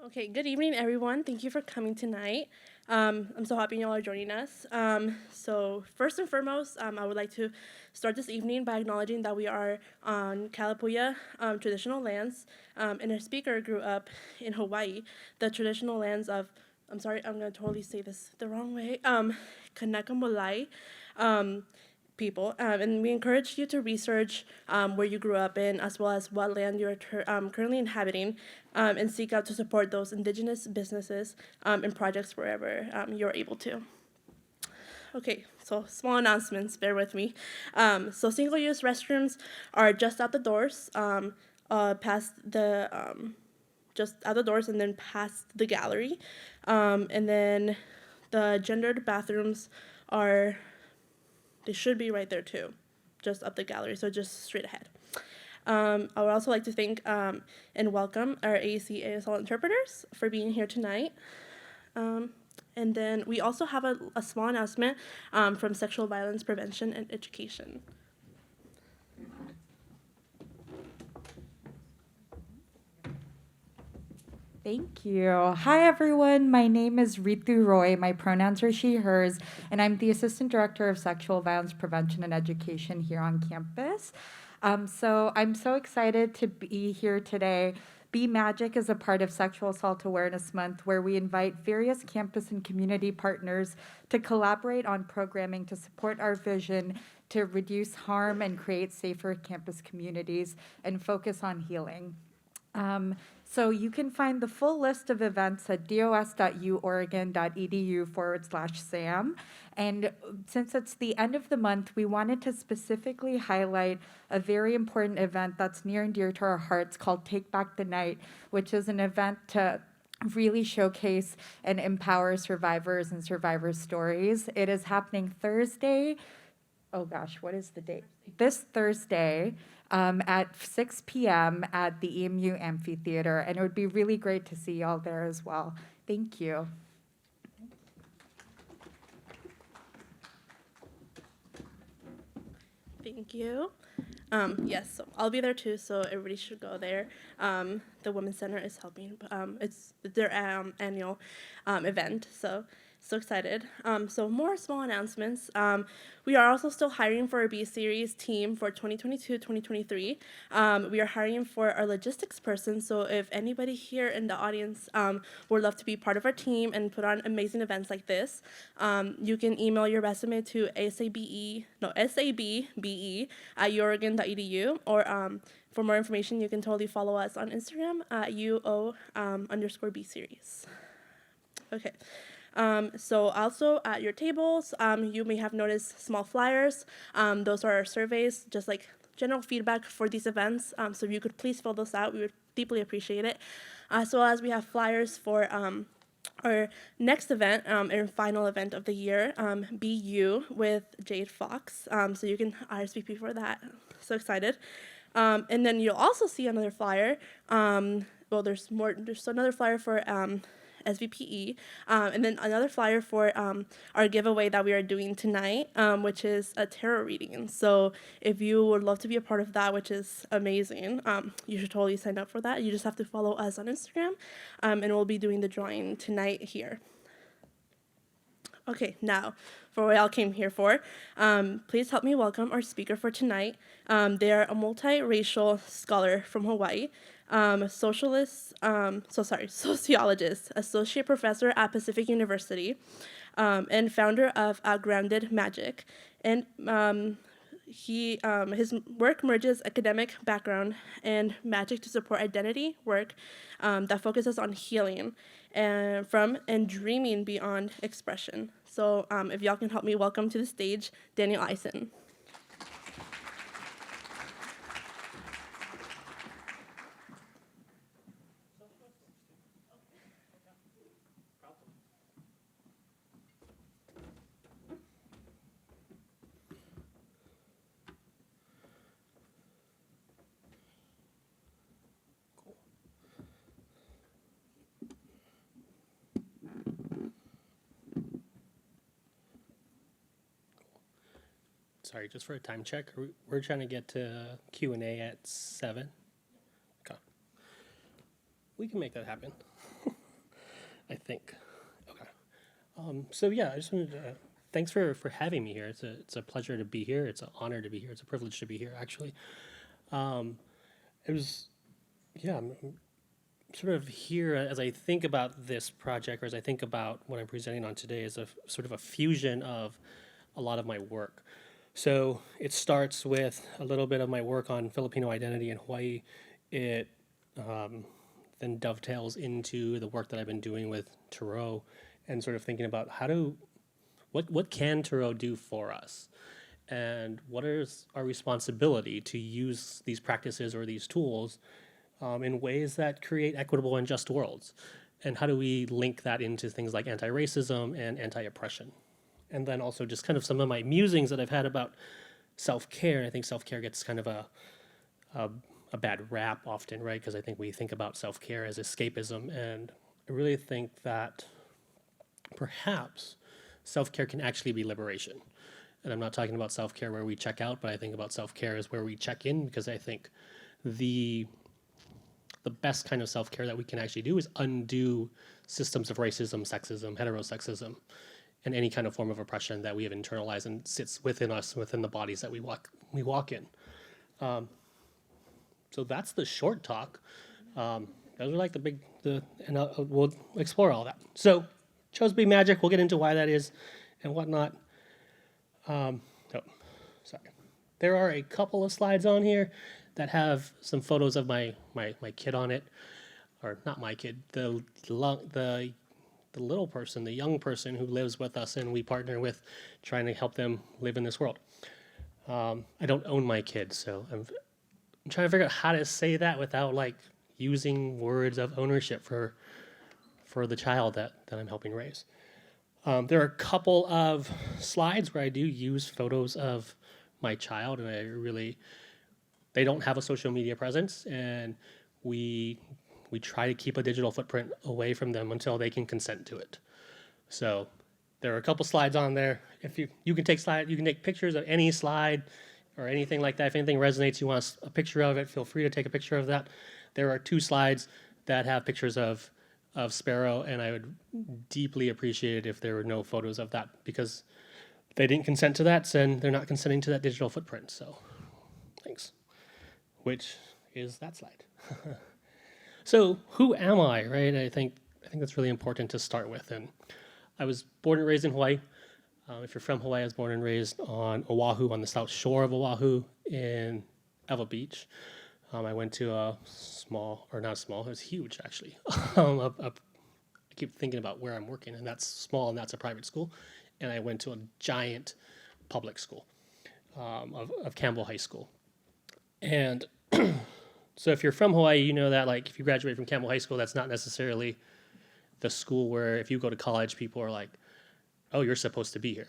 Okay, good evening, everyone. Thank you for coming tonight. I'm so happy y'all are joining us. So first and foremost, I would like to start this evening by acknowledging that we are on Kalapuya traditional lands, and our speaker grew up in Hawaii, the traditional lands of, I'm sorry, I'm going to totally say this the wrong way, Kanaka people, and we encourage you to research where you grew up in, as well as what land you're currently inhabiting, and seek out to support those indigenous businesses and projects wherever you're able to. Okay, so small announcements, bear with me. So single-use restrooms are just out the doors, past the just out the doors and then past the gallery, and then the gendered bathrooms are they should be right there too, just up the gallery, so just straight ahead. I would also like to thank and welcome our AEC ASL interpreters for being here tonight. And then we also have a small announcement from Sexual Violence Prevention and Education. Thank you. Hi, everyone. My name is Ritu Roy. My pronouns are she, hers, and I'm the Assistant Director of Sexual Violence Prevention and Education here on campus. So I'm so excited to be here today. Be Magic is a part of Sexual Assault Awareness Month where we invite various campus and community partners to collaborate on programming to support our vision to reduce harm and create safer campus communities and focus on healing. So you can find the full list of events at dos.uoregon.edu/SAM. And since it's the end of the month, we wanted to specifically highlight a very important event that's near and dear to our hearts called Take Back the Night, which is an event to really showcase and empower survivors and survivors' stories. It is happening Thursday. Oh gosh, what is the date? This Thursday at 6 p.m. at the EMU Amphitheater, and it would be really great to see y'all there as well. Thank you. Thank you. Yes, so I'll be there too, so everybody should go there. The Women's Center is helping. It's their annual event, so excited. So more small announcements. We are also still hiring for our B Series team for 2022-2023. We are hiring for our logistics person, so if anybody here in the audience would love to be part of our team and put on amazing events like this, you can email your resume to sabbe at uoregon.edu, or for more information, you can totally follow us on Instagram at UO_B series. Okay. So also at your tables, you may have noticed small flyers. Those are our surveys, just like general feedback for these events. So if you could please fill those out, we would deeply appreciate it. As well as we have flyers for our next event and final event of the year, BU with Jade Fox. So you can RSVP for that. So excited. And then you'll also see another flyer. Well, there's another flyer for SVPE, and then another flyer for our giveaway that we are doing tonight, which is a tarot reading. So if you would love to be a part of that, which is amazing, you should totally sign up for that. You just have to follow us on Instagram, and we'll be doing the drawing tonight here. Okay, now for what y'all came here for, please help me welcome our speaker for tonight. They are a multiracial scholar from Hawaii, sociologist, associate professor at Pacific University, and founder of Grounded Magic. And his work merges academic background and magic to support identity work that focuses on healing and dreaming beyond expression. So if y'all can help me welcome to the stage Daniel Eisen. Sorry, just for a time check, we're trying to get to Q&A at 7. Okay. we can make that happen. I think. Okay. So yeah, I just wanted to. Thanks for having me here. It's a pleasure to be here. It's an honor to be here. It's a privilege to be here. Actually, um, it was. Yeah, I'm sort of here as I think about this project, or as I think about what I'm presenting on today, is a sort of a fusion of a lot of my work. So it starts with a little bit of my work on Filipino identity in Hawaii. It then dovetails into the work that I've been doing with Thoreau, and sort of thinking about what can Thoreau do for us, and what is our responsibility to use these practices or these tools in ways that create equitable and just worlds, and how do we link that into things like anti-racism and anti-oppression, and then also just kind of some of my musings that I've had about self-care. And I think self-care gets kind of a bad rap often, right? Because I think we think about self-care as escapism, and I really think that perhaps self-care can actually be liberation. And I'm not talking about self-care where we check out, but I think about self-care as where we check in, because I think the best kind of self-care that we can actually do is undo systems of racism, sexism, heterosexism, and any kind of form of oppression that we have internalized and sits within us, within the bodies that we walk in. So that's the short talk. Those are like we'll explore all that. So chose to be magic. We'll get into why that is and whatnot. Oh, sorry. There are a couple of slides on here that have some photos of my kid on it, or not my kid, the little person, the young person who lives with us, and we partner with, trying to help them live in this world. I don't own my kids, so I'm trying to figure out how to say that without like using words of ownership for the child that I'm helping raise. There are a couple of slides where I do use photos of my child, and they don't have a social media presence, and we try to keep a digital footprint away from them until they can consent to it. So there are a couple slides on there. If you can take pictures of any slide or anything like that. If anything resonates, you want a picture of it, feel free to take a picture of that. There are 2 slides that have pictures of Sparrow, and I would deeply appreciate it if there were no photos of that, because if they didn't consent to that, then they're not consenting to that digital footprint. So thanks. Which is that slide. So who am I, right? I think that's really important to start with. And I was born and raised in Hawaii. If you're from Hawaii, I was born and raised on Oahu, on the south shore of Oahu in Eva Beach. I went to a small, or not small, it was huge actually. I keep thinking about where I'm working, and that's small, and that's a private school. And I went to a giant public school of Campbell High School. And so if you're from Hawaii, you know that like if you graduate from Campbell High School, that's not necessarily the school where if you go to college, people are like, oh, you're supposed to be here.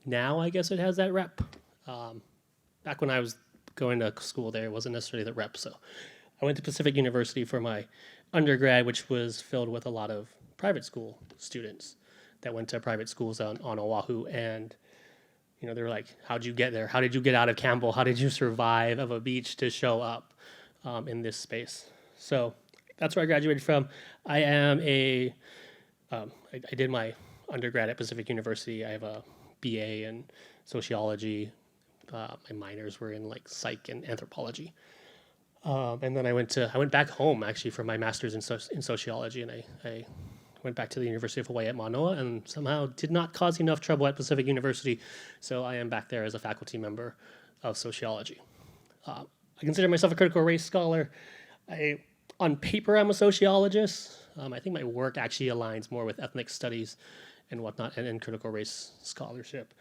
Now I guess it has that rep. Back when I was going to school there, it wasn't necessarily the rep. So I went to Pacific University for my undergrad, which was filled with a lot of private school students that went to private schools on Oahu. And they were like, how'd you get there? How did you get out of Campbell? How did you survive of a beach to show up in this space? So that's where I graduated from. I am I did my undergrad at Pacific University. I have a BA in sociology. My minors were in like psych and anthropology. And then I went back home actually for my master's in sociology, and I went back to the University of Hawaii at Manoa, and somehow did not cause enough trouble at Pacific University, so I am back there as a faculty member of sociology. I consider myself a critical race scholar. On paper, I'm a sociologist. I think my work actually aligns more with ethnic studies and whatnot, and critical race scholarship.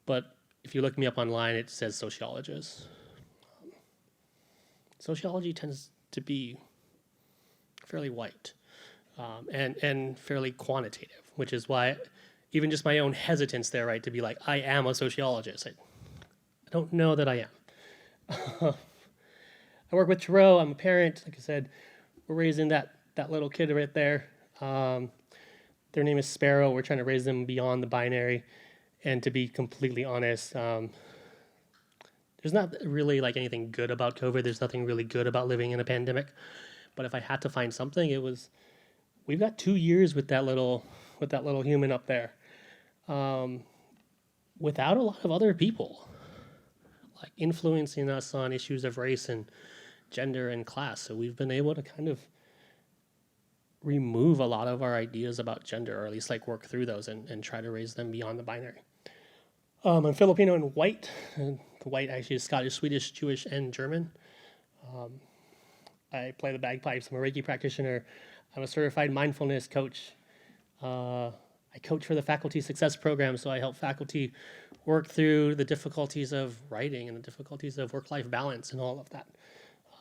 But if you look me up online, it says sociologist. Sociology tends to be fairly white. And fairly quantitative, which is why even just my own hesitance there, right, to be like, I am a sociologist. I don't know that I am. I work with Thoreau. I'm a parent. Like I said, we're raising that little kid right there. Their name is Sparrow. We're trying to raise them beyond the binary. And to be completely honest, there's not really like anything good about COVID. There's nothing really good about living in a pandemic. But if I had to find something, it was we've got 2 years with that little human up there, without a lot of other people like influencing us on issues of race and gender and class. So we've been able to kind of remove a lot of our ideas about gender, or at least like work through those and try to raise them beyond the binary. I'm Filipino and white. And white actually is Scottish, Swedish, Jewish, and German. I play the bagpipes. I'm a Reiki practitioner. I'm a certified mindfulness coach. I coach for the faculty success program, so I help faculty work through the difficulties of writing and the difficulties of work-life balance and all of that.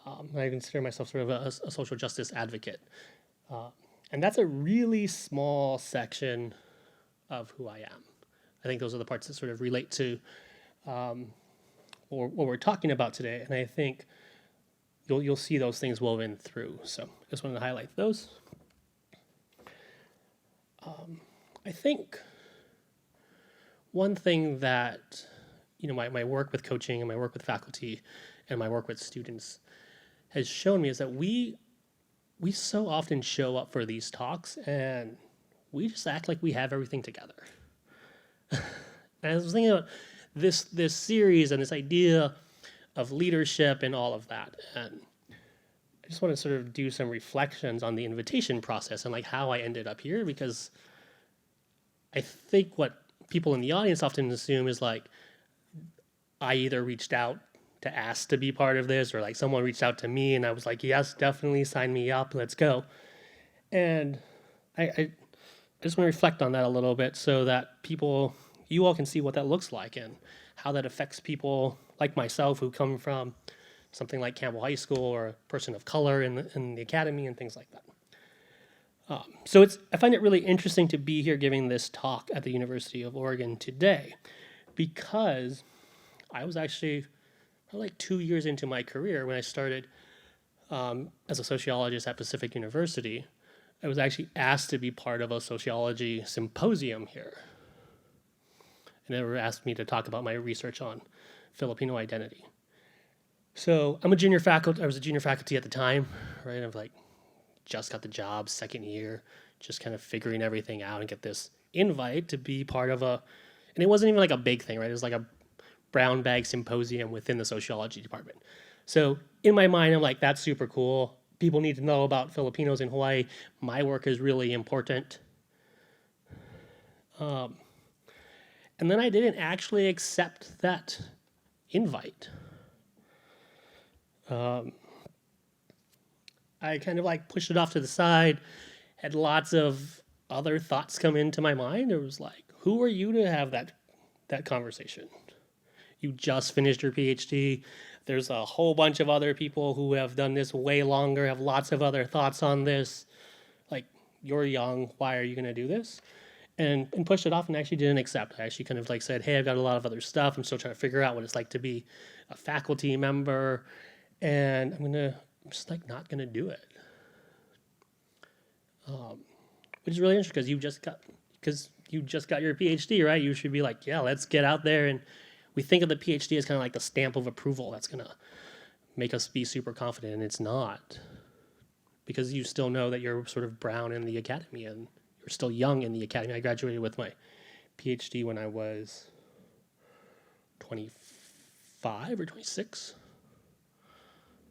I consider myself sort of a social justice advocate. And that's a really small section of who I am. I think those are the parts that sort of relate to what we're talking about today. And I think you'll see those things woven through. So I just wanted to highlight those. I think one thing that, my work with coaching and my work with faculty and my work with students has shown me is that we so often show up for these talks and we just act like we have everything together. And I was thinking about this series and this idea of leadership and all of that. And I just want to sort of do some reflections on the invitation process and like how I ended up here, because I think what people in the audience often assume is like I either reached out to ask to be part of this, or like someone reached out to me and I was like, yes, definitely sign me up, let's go. And I just want to reflect on that a little bit so that you all can see what that looks like and how that affects people like myself who come from something like Campbell High School or a person of color in the academy and things like that. So I find it really interesting to be here giving this talk at the University of Oregon today, because I was actually like 2 years into my career when I started as a sociologist at Pacific University. I was actually asked to be part of a sociology symposium here. And they were asked me to talk about my research on Filipino identity. So I was a junior faculty at the time, right? I've like just got the job, second year, just kind of figuring everything out and get this invite to be part of and it wasn't even like a big thing, right? It was like a brown bag symposium within the sociology department. So in my mind, I'm like, that's super cool. People need to know about Filipinos in Hawaii. My work is really important. And then I didn't actually accept that invite. I kind of like pushed it off to the side, had lots of other thoughts come into my mind. It was like, who are you to have that conversation? You just finished your PhD. There's a whole bunch of other people who have done this way longer, have lots of other thoughts on this. Like, you're young, why are you going to do this? And pushed it off and actually didn't accept. I actually kind of like said, hey, I've got a lot of other stuff. I'm still trying to figure out what it's like to be a faculty member. And I'm just like not going to do it. Which is really interesting because you just got your PhD, right? You should be like, yeah, let's get out there. And we think of the PhD as kind of like the stamp of approval that's going to make us be super confident, and it's not. Because you still know that you're sort of brown in the academy and you're still young in the academy. I graduated with my PhD when I was 25 or 26.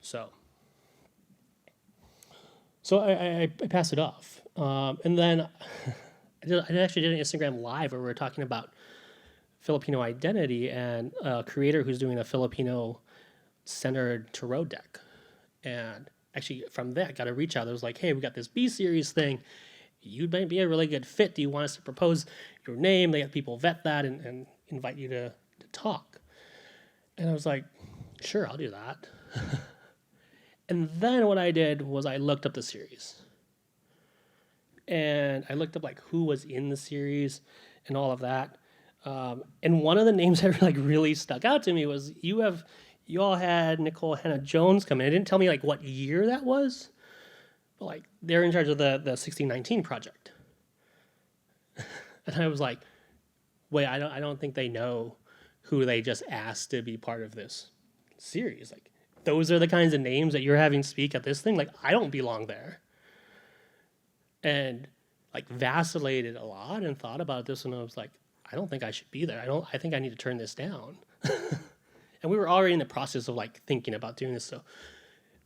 So I passed it off. And then I actually did an Instagram live where we were talking about Filipino identity and a creator who's doing a Filipino-centered tarot deck. And actually from that, got a reach out. It was like, hey, we got this B-series thing. You might be a really good fit. Do you want us to propose your name? They have people vet that and invite you to talk. And I was like, sure, I'll do that. And then what I did was I looked up the series. And I looked up like who was in the series and all of that. And one of the names that like really stuck out to me was you all had Nicole Hannah Jones come in. It didn't tell me like what year that was, but like they're in charge of the 1619 project. And I was like, wait, I don't think they know who they just asked to be part of this series. Like, those are the kinds of names that you're having speak at this thing. Like, I don't belong there. And like vacillated a lot and thought about this, and I was like, I don't think I should be there. I think I need to turn this down. And we were already in the process of like thinking about doing this. So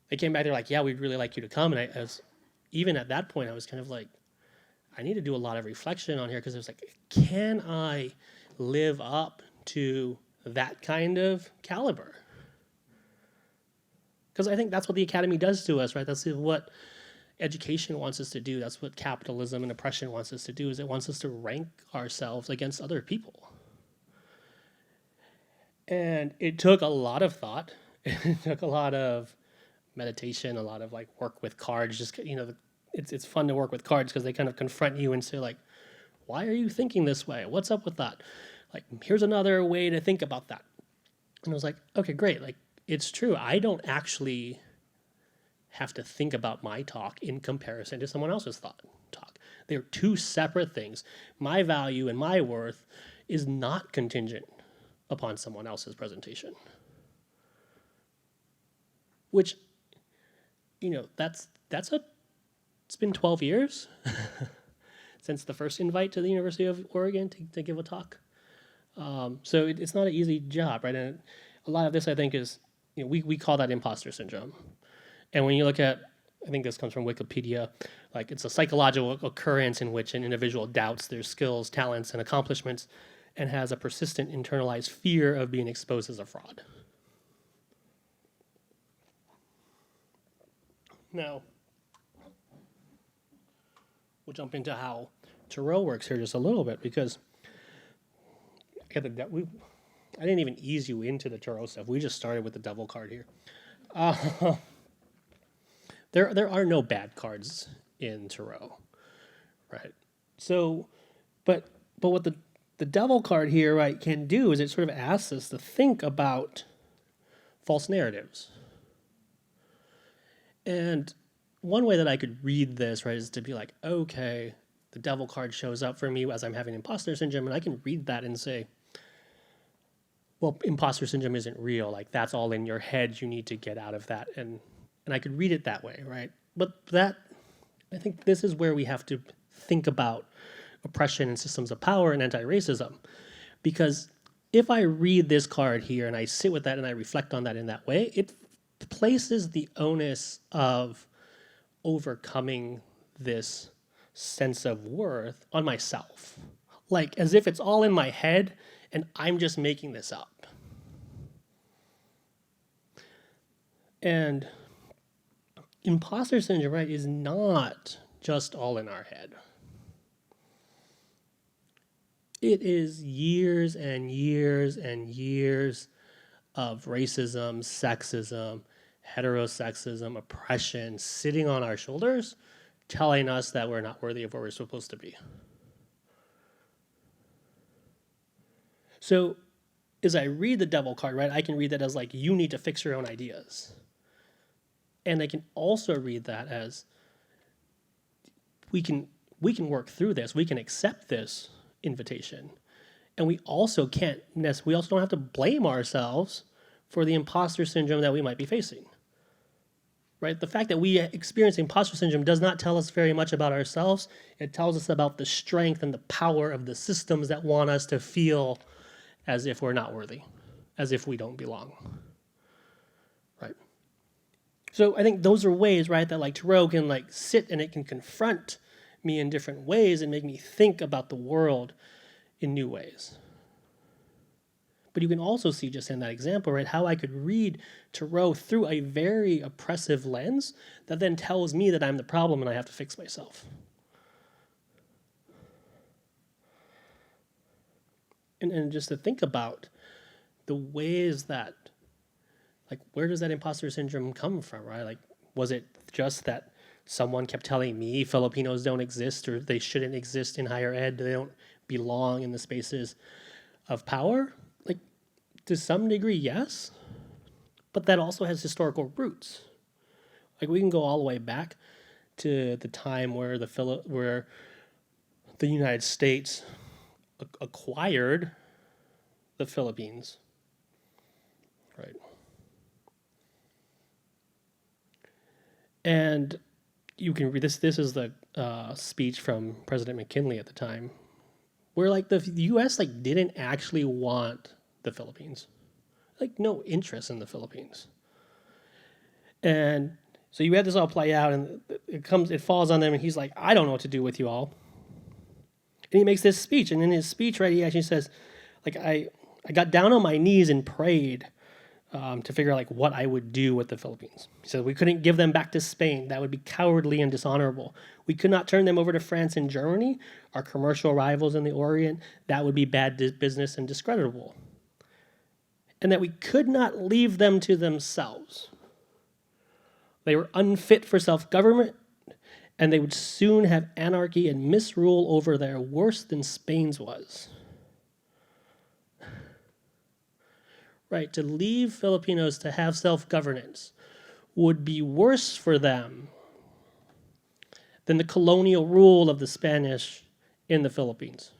they came back, they're like, yeah, we'd really like you to come. And I was, even at that point, I was kind of like, I need to do a lot of reflection on here, because it was like, can I live up to that kind of caliber? Because I think that's what the academy does to us, right? That's what education wants us to do. That's what capitalism and oppression wants us to do, is it wants us to rank ourselves against other people. And it took a lot of thought. It took a lot of meditation, a lot of like work with cards. Just, it's fun to work with cards because they kind of confront you and say like, why are you thinking this way? What's up with that? Like, here's another way to think about that. And I was like, okay, great. Like, it's true. I don't actually have to think about my talk in comparison to someone else's talk. They're two separate things. My value and my worth is not contingent upon someone else's presentation. Which, it's been 12 years since the first invite to the University of Oregon to give a talk. So it's not an easy job, right? And a lot of this, I think, is, we call that imposter syndrome. And when you look at, I think this comes from Wikipedia, like, it's a psychological occurrence in which an individual doubts their skills, talents, and accomplishments, and has a persistent internalized fear of being exposed as a fraud. Now, we'll jump into how Tarot works here just a little bit, because I didn't even ease you into the Tarot stuff. We just started with the Devil card here. There are no bad cards in Tarot, right? So, but what the Devil card here, right, can do is it sort of asks us to think about false narratives. And one way that I could read this, right, is to be like, okay, the Devil card shows up for me as I'm having imposter syndrome, and I can read that and say, well, imposter syndrome isn't real. Like, that's all in your head. You need to get out of that. And I could read it that way, right? But I think this is where we have to think about oppression and systems of power and anti-racism. Because if I read this card here and I sit with that and I reflect on that in that way, it places the onus of overcoming this sense of worth on myself. Like, as if it's all in my head and I'm just making this up. And imposter syndrome, right, is not just all in our head. It is years and years and years of racism, sexism, heterosexism, oppression sitting on our shoulders, telling us that we're not worthy of what we're supposed to be. So as I read the Devil card, right, I can read that as like, you need to fix your own ideas. And I can also read that as we can work through this. We can accept this invitation. And we also don't have to blame ourselves for the imposter syndrome that we might be facing. Right? The fact that we experience imposter syndrome does not tell us very much about ourselves. It tells us about the strength and the power of the systems that want us to feel as if we're not worthy, as if we don't belong. Right? So I think those are ways, right, that like Tarot can like sit and it can confront me in different ways and make me think about the world in new ways. But you can also see just in that example, right, how I could read Tarot through a very oppressive lens that then tells me that I'm the problem and I have to fix myself. And just to think about the ways that, like, where does that imposter syndrome come from, right? Like, was it just that someone kept telling me Filipinos don't exist or they shouldn't exist in higher ed, they don't belong in the spaces of power? Like, to some degree, yes. But that also has historical roots. Like, we can go all the way back to the time where the United States acquired the Philippines, right? And you can read this. This is the speech from President McKinley at the time, where like the U.S. like didn't actually want the Philippines, like no interest in the Philippines. And so you had this all play out, and it falls on them, and he's like, I don't know what to do with you all. And he makes this speech, and in his speech, right, he actually says, like, I got down on my knees and prayed to figure out like what I would do with the Philippines. He said we couldn't give them back to Spain. That would be cowardly and dishonorable. We could not turn them over to France and Germany, our commercial rivals in the Orient. That would be bad business and discreditable. And that we could not leave them to themselves. They were unfit for self-government, and they would soon have anarchy and misrule over there worse than Spain's was. Right, to leave Filipinos to have self-governance would be worse for them than the colonial rule of the Spanish in the Philippines.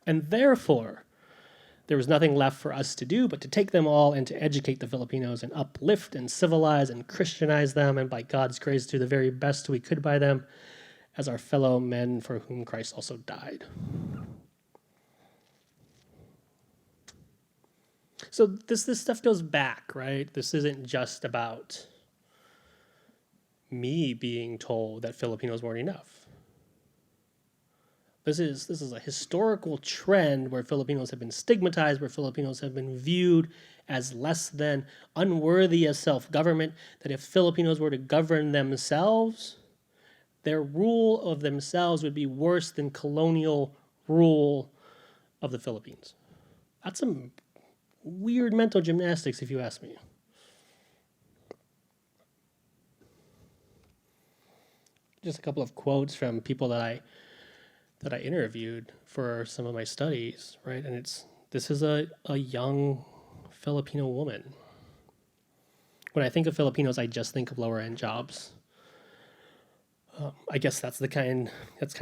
And therefore, there was nothing left for us to do but to take them all and to educate the Filipinos and uplift and civilize and Christianize them, and by God's grace do the very best we could by them as our fellow men for whom Christ also died. So this stuff goes back, right? This isn't just about me being told that Filipinos weren't enough. This is a historical trend where Filipinos have been stigmatized, where Filipinos have been viewed as less than, unworthy of self-government, that if Filipinos were to govern themselves, their rule of themselves would be worse than colonial rule of the Philippines. That's some weird mental gymnastics, if you ask me. Just a couple of quotes from people that I interviewed for some of my studies, right? And this is a young Filipino woman. When I think of Filipinos, I just think of lower end jobs. I guess that's kind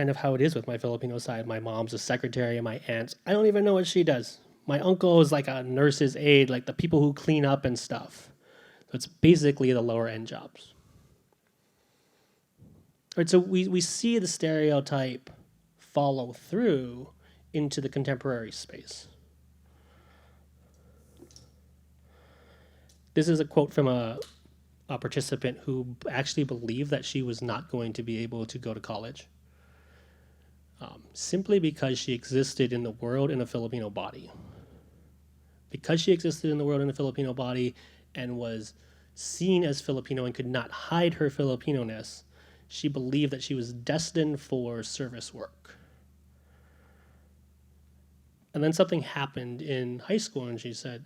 of how it is with my Filipino side. My mom's a secretary, and my aunt, I don't even know what she does. My uncle is like a nurse's aide, like the people who clean up and stuff. So it's basically the lower end jobs. All right, so we see the stereotype follow through into the contemporary space. This is a quote from a participant who actually believed that she was not going to be able to go to college, simply because she existed in the world in a Filipino body. Because she existed in the world in a Filipino body and was seen as Filipino and could not hide her Filipino-ness, she believed that she was destined for service work. And then something happened in high school, and she said,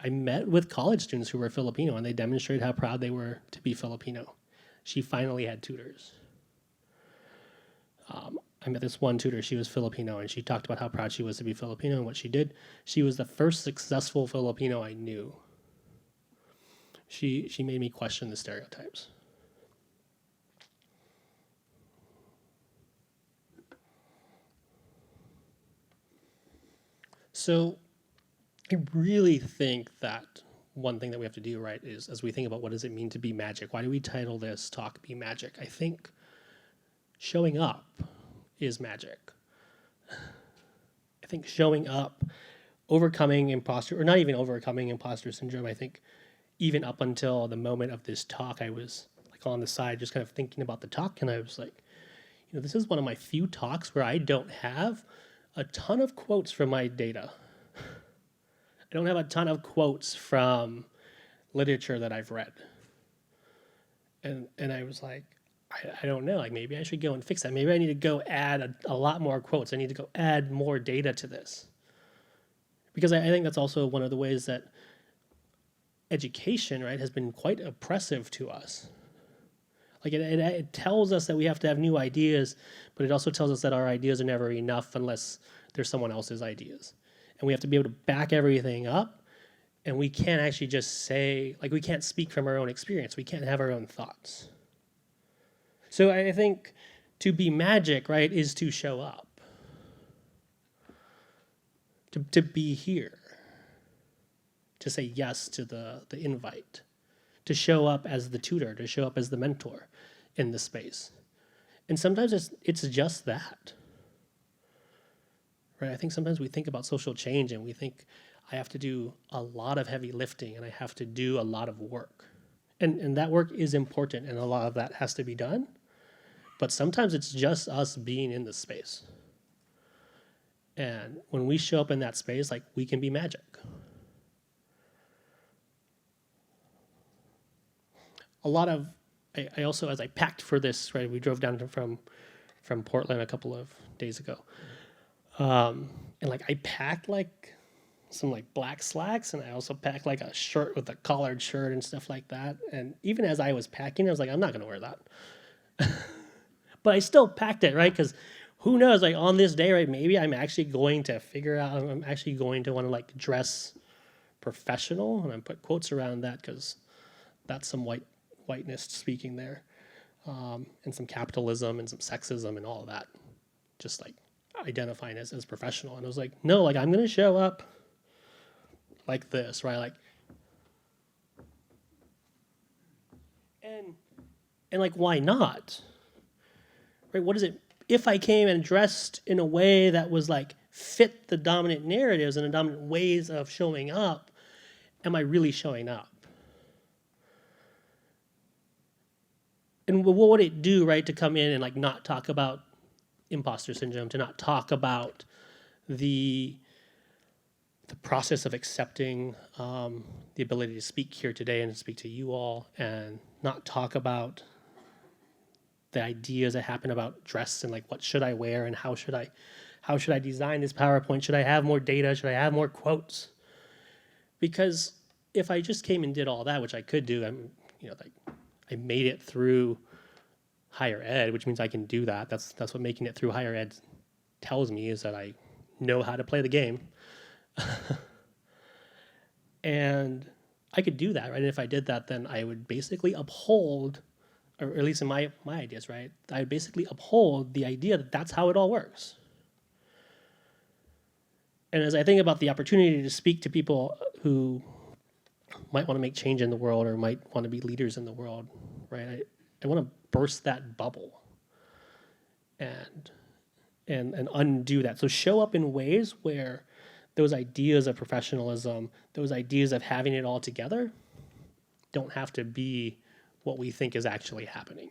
I met with college students who were Filipino, and they demonstrated how proud they were to be Filipino. She finally had tutors. I met this one tutor, she was Filipino, and she talked about how proud she was to be Filipino and what she did. She was the first successful Filipino I knew. She made me question the stereotypes. So I really think that one thing that we have to do, right, is as we think about what does it mean to be magic, why do we title this talk Be Magic? I think showing up is magic. I think showing up, overcoming imposter, or not even overcoming imposter syndrome, I think even up until the moment of this talk, I was like on the side just kind of thinking about the talk, and I was like, this is one of my few talks where I don't have a ton of quotes from my data. I don't have a ton of quotes from literature that I've read. And I was like, I don't know, like maybe I should go and fix that. Maybe I need to go add a lot more quotes. I need to go add more data to this. Because I think that's also one of the ways that education, right, has been quite oppressive to us. Like it tells us that we have to have new ideas, but it also tells us that our ideas are never enough unless there's someone else's ideas. And we have to be able to back everything up, and we can't actually just say, like we can't speak from our own experience. We can't have our own thoughts. So I think to be magic, right, is to show up. To be here. to say yes to the invite, to show up as the tutor, to show up as the mentor in the space. And sometimes it's just that. Right? I think sometimes we think about social change and we think I have to do a lot of heavy lifting and I have to do a lot of work. And that work is important and a lot of that has to be done. But sometimes it's just us being in the space. And when we show up in that space, like, we can be magic. A lot of, I also, as I packed for this, right, we drove down from Portland a couple of days ago. And like, I packed like some like black slacks, and I also packed like a shirt with a collared shirt and stuff like that. And even as I was packing, I was like, I'm not going to wear that. But I still packed it, right? Because who knows, like, on this day, right, maybe I'm actually going to figure out, I'm actually going to want to like dress professional. And I put quotes around that because that's some whiteness speaking there. And some capitalism and some sexism and all of that. Just like identifying as professional. And I was like, no, like, I'm going to show up like this, right? Like, and like, why not? Right? What is it? If I came and dressed in a way that was like fit the dominant narratives and the dominant ways of showing up, am I really showing up? And what would it do, right, to come in and like not talk about imposter syndrome, to not talk about the process of accepting the ability to speak here today and to speak to you all, and not talk about the ideas that happen about dress and like what should I wear and how should I design this PowerPoint? Should I have more data? Should I have more quotes? Because if I just came and did all that, which I could do, like, I made it through higher ed, which means I can do that. That's what making it through higher ed tells me, is that I know how to play the game. And I could do that, right? And if I did that, then I would basically uphold, or at least in my ideas, right? I would basically uphold the idea that that's how it all works. And as I think about the opportunity to speak to people who might want to make change in the world or might want to be leaders in the world, right? I want to burst that bubble and undo that. So show up in ways where those ideas of professionalism, those ideas of having it all together, don't have to be what we think is actually happening.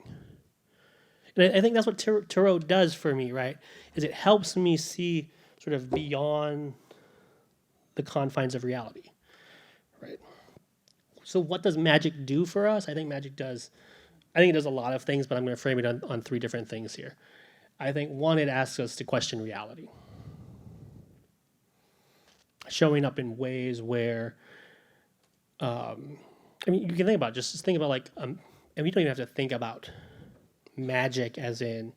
And I think that's what Turo does for me, right? Is it helps me see sort of beyond the confines of reality, right? So what does magic do for us? I think it does a lot of things, but I'm going to frame it on three different things here. I think, one, it asks us to question reality. Showing up in ways where, you can think about, just think about like, and we don't even have to think about magic as in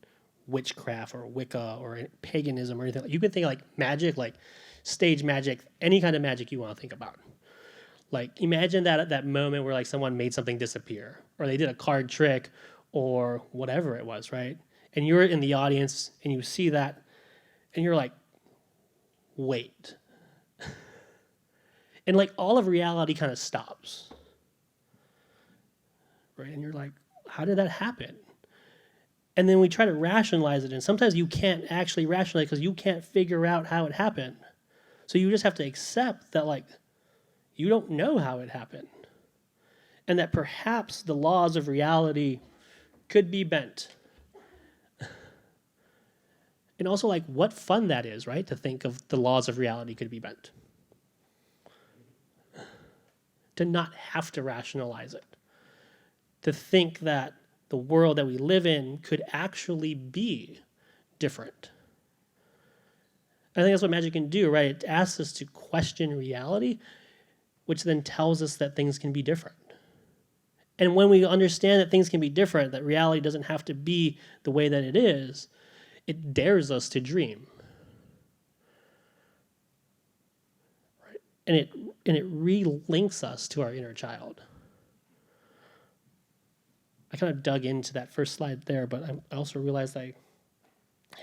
witchcraft or Wicca or paganism or anything. You can think like magic, like stage magic, any kind of magic you want to think about. Like, imagine that moment where like someone made something disappear, or they did a card trick, or whatever it was, right? And you're in the audience and you see that, and you're like, wait. And like all of reality kind of stops, right? And you're like, how did that happen? And then we try to rationalize it, and sometimes you can't actually rationalize because you can't figure out how it happened. So you just have to accept that, like, you don't know how it happened, and that perhaps the laws of reality could be bent. And also, like, what fun that is, right? To think of the laws of reality could be bent. To not have to rationalize it. To think that the world that we live in could actually be different. I think that's what magic can do, right? It asks us to question reality, which then tells us that things can be different. And when we understand that things can be different, that reality doesn't have to be the way that it is, it dares us to dream. Right? And it relinks us to our inner child. I kind of dug into that first slide there, but I also realized I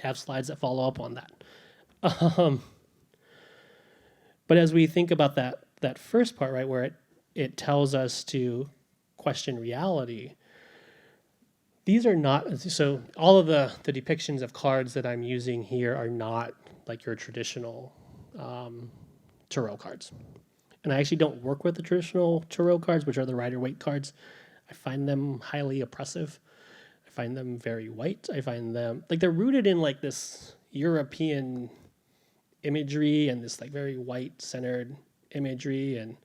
have slides that follow up on that. But as we think about that that first part, right, where it tells us to question reality, these are not, so all of the depictions of cards that I'm using here are not like your traditional tarot cards. And I actually don't work with the traditional tarot cards, which are the Rider-Waite cards. I find them highly oppressive. I find them very white. I find them, like, they're rooted in like this European imagery and this like very white-centered imagery, and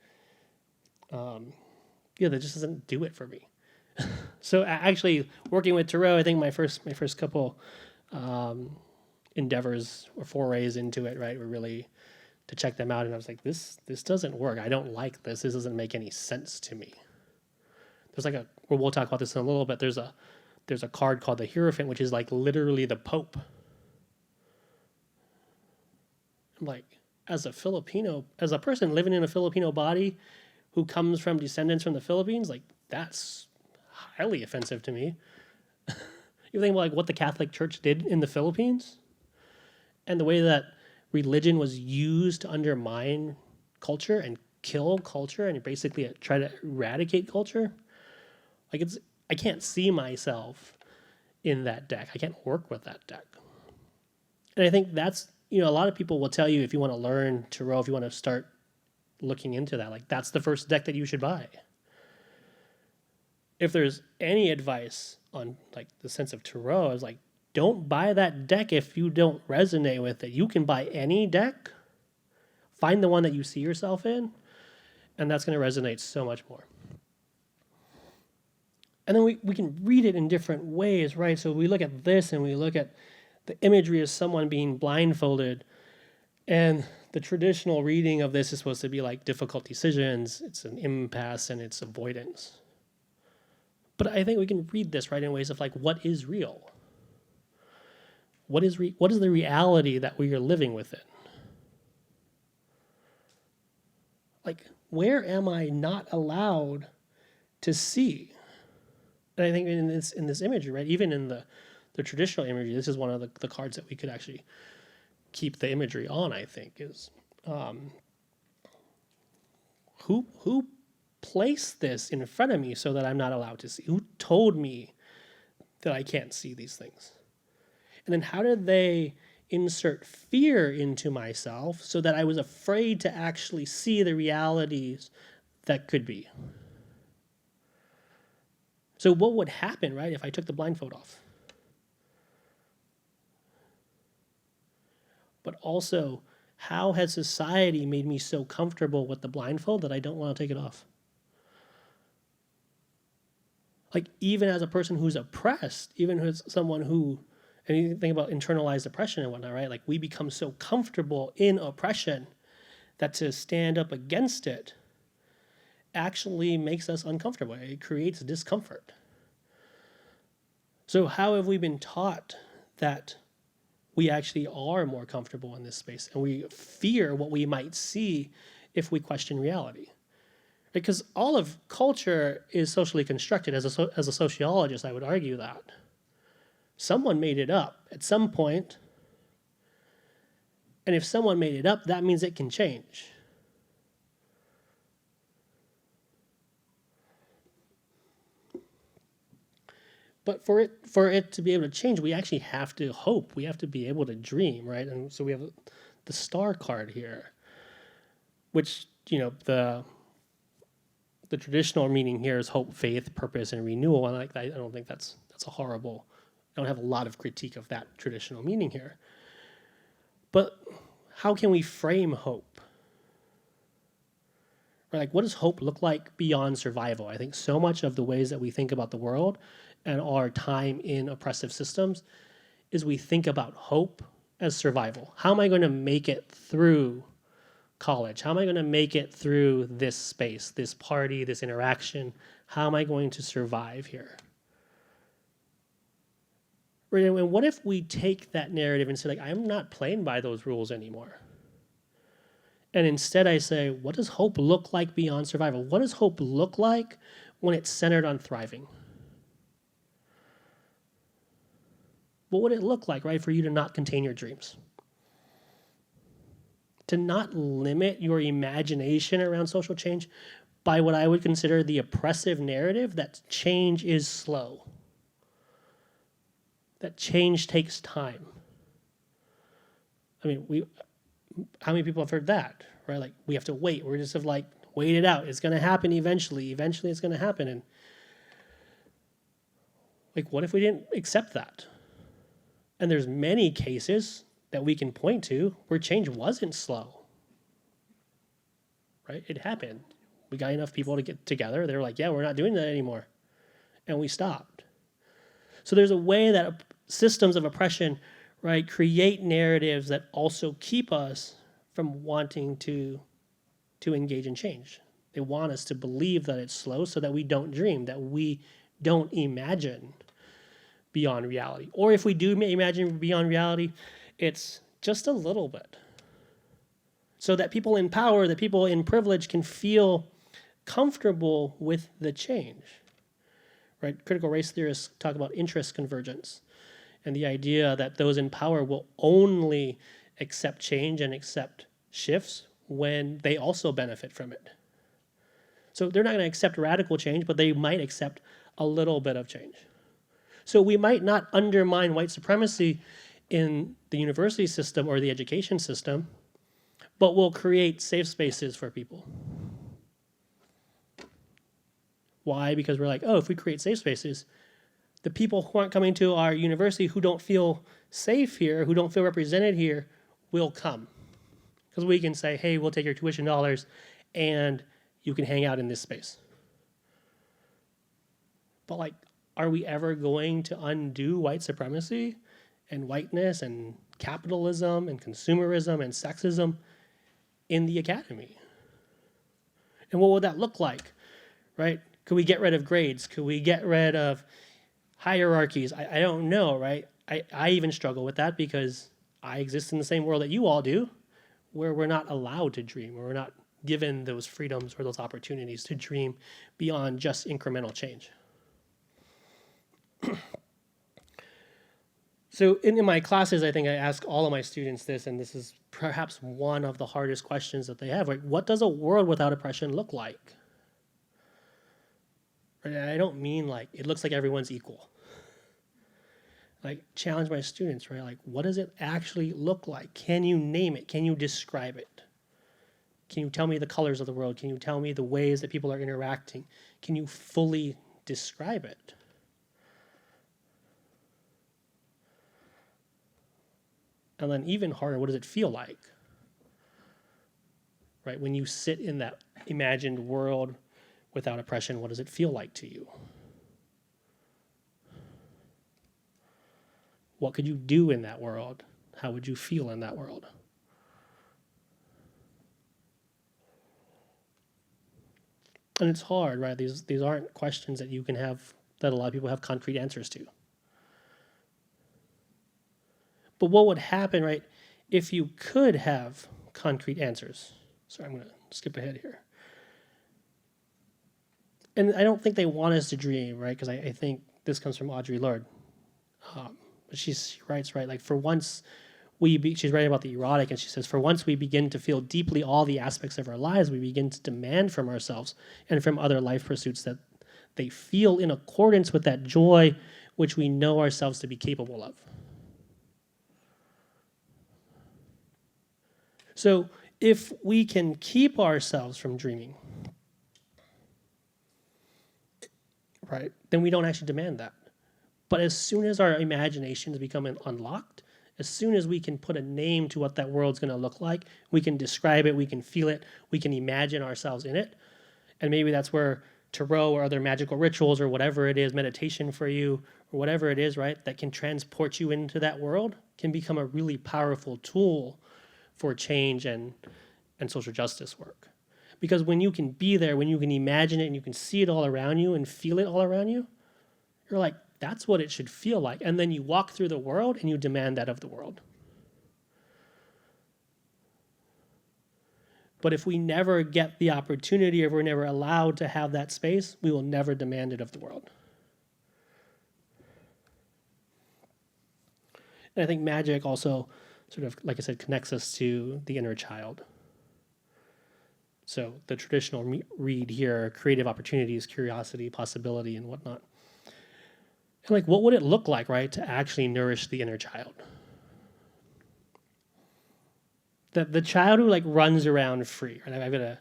yeah, that just doesn't do it for me. So actually, working with tarot, I think my first couple endeavors or forays into it, right, were really to check them out, and I was like, this doesn't work. I don't like this. This doesn't make any sense to me. There's like we'll talk about this in a little bit. There's a card called the Hierophant, which is like literally the Pope. I'm like, as a Filipino, as a person living in a Filipino body who comes from descendants from the Philippines, like, that's highly offensive to me. You think about like what the Catholic Church did in the Philippines and the way that religion was used to undermine culture and kill culture and basically try to eradicate culture. Like, I can't see myself in that deck. I can't work with that deck. And I think that's, a lot of people will tell you, if you want to learn tarot, if you want to start looking into that, like, that's the first deck that you should buy. If there's any advice on like the sense of tarot, is like, don't buy that deck if you don't resonate with it. You can buy any deck, find the one that you see yourself in, and that's going to resonate so much more. And then we can read it in different ways, right? So we look at this and we look at the imagery of someone being blindfolded, and the traditional reading of this is supposed to be like difficult decisions, it's an impasse, and it's avoidance. But I think we can read this, right, in ways of like, what is real? What is the reality that we are living within? Like, where am I not allowed to see? And I think in this imagery, right, even in the traditional imagery, this is one of the cards that we could actually keep the imagery on, I think, is who placed this in front of me so that I'm not allowed to see? Who told me that I can't see these things? And then how did they insert fear into myself so that I was afraid to actually see the realities that could be? So what would happen, right, if I took the blindfold off? But also, how has society made me so comfortable with the blindfold that I don't want to take it off? Like, even as a person who's oppressed, even as someone who, and you think about internalized oppression and whatnot, right? Like, we become so comfortable in oppression that to stand up against it actually makes us uncomfortable. It creates discomfort. So how have we been taught that we actually are more comfortable in this space and we fear what we might see if we question reality? Because all of culture is socially constructed. As a sociologist, I would argue that someone made it up at some point, and if someone made it up, that means it can change. But for it to be able to change, we actually have to hope. We have to be able to dream, right? And so we have the star card here, which, the traditional meaning here is hope, faith, purpose, and renewal. And I don't think that's a horrible. I don't have a lot of critique of that traditional meaning here. But how can we frame hope? Or like, what does hope look like beyond survival? I think so much of the ways that we think about the world and our time in oppressive systems is we think about hope as survival. How am I going to make it through college? How am I going to make it through this space, this party, this interaction? How am I going to survive here? And what if we take that narrative and say, like, I'm not playing by those rules anymore? And instead I say, what does hope look like beyond survival? What does hope look like when it's centered on thriving? What would it look like, right, for you to not contain your dreams? to not limit your imagination around social change by what I would consider the oppressive narrative that change is slow, that change takes time. I mean, how many people have heard that, right? Like, we have to wait. We're just like, wait it out. It's going to happen eventually. Eventually it's going to happen. And like, what if we didn't accept that? And there's many cases that we can point to where change wasn't slow, right? It happened. We got enough people to get together. They were like, yeah, we're not doing that anymore. And we stopped. So there's a way that systems of oppression, right, create narratives that also keep us from wanting to engage in change. They want us to believe that it's slow so that we don't dream, that we don't imagine beyond reality. Or if we do imagine beyond reality, it's just a little bit. So that people in power, that people in privilege can feel comfortable with the change. Right? Critical race theorists talk about interest convergence and the idea that those in power will only accept change and accept shifts when they also benefit from it. So they're not going to accept radical change, but they might accept a little bit of change. So we might not undermine white supremacy in the university system or the education system, but we'll create safe spaces for people. Why? Because we're like, oh, if we create safe spaces, the people who aren't coming to our university who don't feel safe here, who don't feel represented here, will come. Because we can say, hey, we'll take your tuition dollars and you can hang out in this space. But like, are we ever going to undo white supremacy and whiteness and capitalism and consumerism and sexism in the academy? And what would that look like, right? Could we get rid of grades? Could we get rid of hierarchies? I don't know, right? I even struggle with that because I exist in the same world that you all do, where we're not allowed to dream, where we're not given those freedoms or those opportunities to dream beyond just incremental change. So in my classes, I think I ask all of my students this, and this is perhaps one of the hardest questions that they have. Like, what does a world without oppression look like? And I don't mean like it looks like everyone's equal. Like, challenge my students, right? Like, what does it actually look like? Can you name it? Can you describe it? Can you tell me the colors of the world? Can you tell me the ways that people are interacting? Can you fully describe it? And then even harder, what does it feel like? Right? When you sit in that imagined world without oppression, what does it feel like to you? What could you do in that world? How would you feel in that world? And it's hard, right? These aren't questions that you can have, that a lot of people have concrete answers to. But what would happen, right, if you could have concrete answers? Sorry, I'm going to skip ahead here. And I don't think they want us to dream, right? Because I think this comes from Audre Lorde. But she writes, right, like, for once she's writing about the erotic, and she says, for once we begin to feel deeply all the aspects of our lives, we begin to demand from ourselves and from other life pursuits that they feel in accordance with that joy which we know ourselves to be capable of. So if we can keep ourselves from dreaming, right, then we don't actually demand that. But as soon as our imaginations become unlocked, as soon as we can put a name to what that world's going to look like, we can describe it, we can feel it, we can imagine ourselves in it. And maybe that's where tarot or other magical rituals or whatever it is, meditation for you, or whatever it is, right, that can transport you into that world can become a really powerful tool for change and social justice work. Because when you can be there, when you can imagine it and you can see it all around you and feel it all around you, you're like, that's what it should feel like. And then you walk through the world and you demand that of the world. But if we never get the opportunity, or if we're never allowed to have that space, we will never demand it of the world. And I think magic also sort of, like I said, connects us to the inner child. So the traditional read here are creative opportunities, curiosity, possibility, and whatnot. And like, what would it look like, right, to actually nourish the inner child? The child who like runs around free. Right? I've got like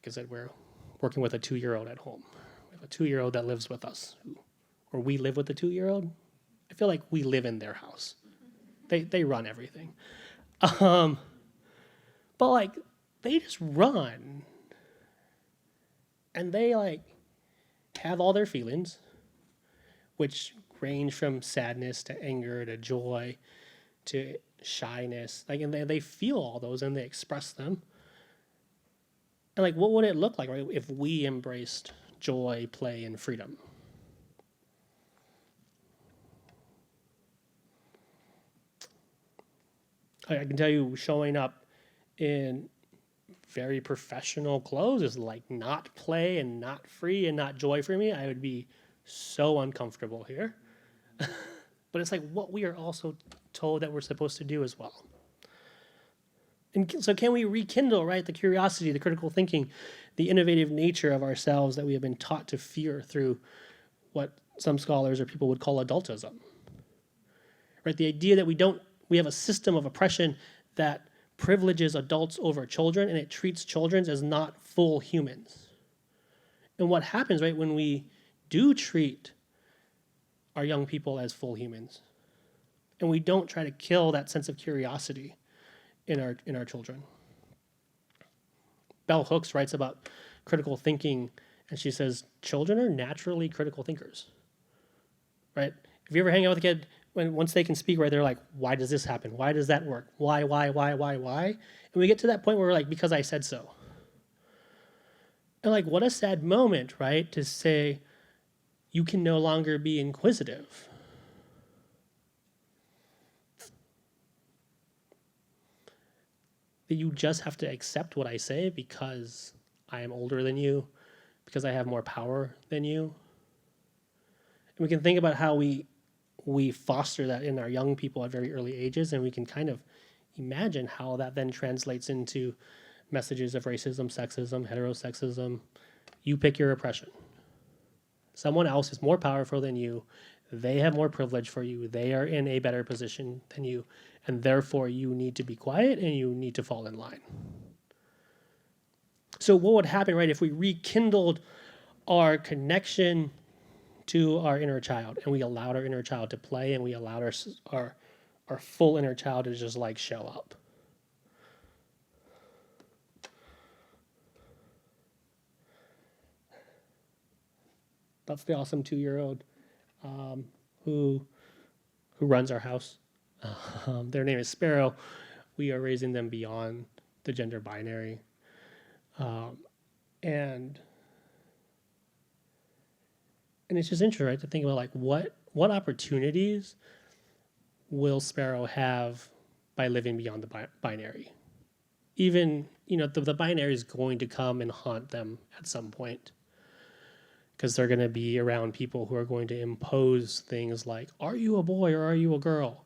I said, we're working with a 2-year-old at home. We have a 2-year-old that lives with us, or we live with a 2-year-old. I feel like we live in their house. They run everything. But like, they just run. And they like have all their feelings, which range from sadness to anger to joy to shyness. Like, and they feel all those and they express them. And like, what would it look like, right, if we embraced joy, play, and freedom? I can tell you, showing up in very professional clothes is like not play and not free and not joy for me. I would be so uncomfortable here. But it's like what we are also told that we're supposed to do as well. And so can we rekindle, right, the curiosity, the critical thinking, the innovative nature of ourselves that we have been taught to fear through what some scholars or people would call adultism? Right, the idea that we have a system of oppression that privileges adults over children, and it treats children as not full humans. And what happens, right, when we do treat our young people as full humans, and we don't try to kill that sense of curiosity in our children. Bell Hooks writes about critical thinking, and she says children are naturally critical thinkers. Right? If you ever hang out with a kid, once they can speak, right, they're like, why does this happen? Why does that work? Why? And we get to that point where we're like, because I said so. And like, what a sad moment, right, to say you can no longer be inquisitive. That you just have to accept what I say because I am older than you, because I have more power than you. And we can think about how we foster that in our young people at very early ages, and we can kind of imagine how that then translates into messages of racism, sexism, heterosexism. You pick your oppression. Someone else is more powerful than you. They have more privilege for you. They are in a better position than you. And therefore, you need to be quiet and you need to fall in line. So what would happen, right, if we rekindled our connection to our inner child and we allowed our inner child to play and we allowed our full inner child to just like show up? That's the awesome 2-year-old who runs our house. Their name is Sparrow. We are raising them beyond the gender binary. And it's just interesting, right, to think about like what opportunities will Sparrow have by living beyond the binary? Even, the binary is going to come and haunt them at some point, because they're going to be around people who are going to impose things like, are you a boy or are you a girl?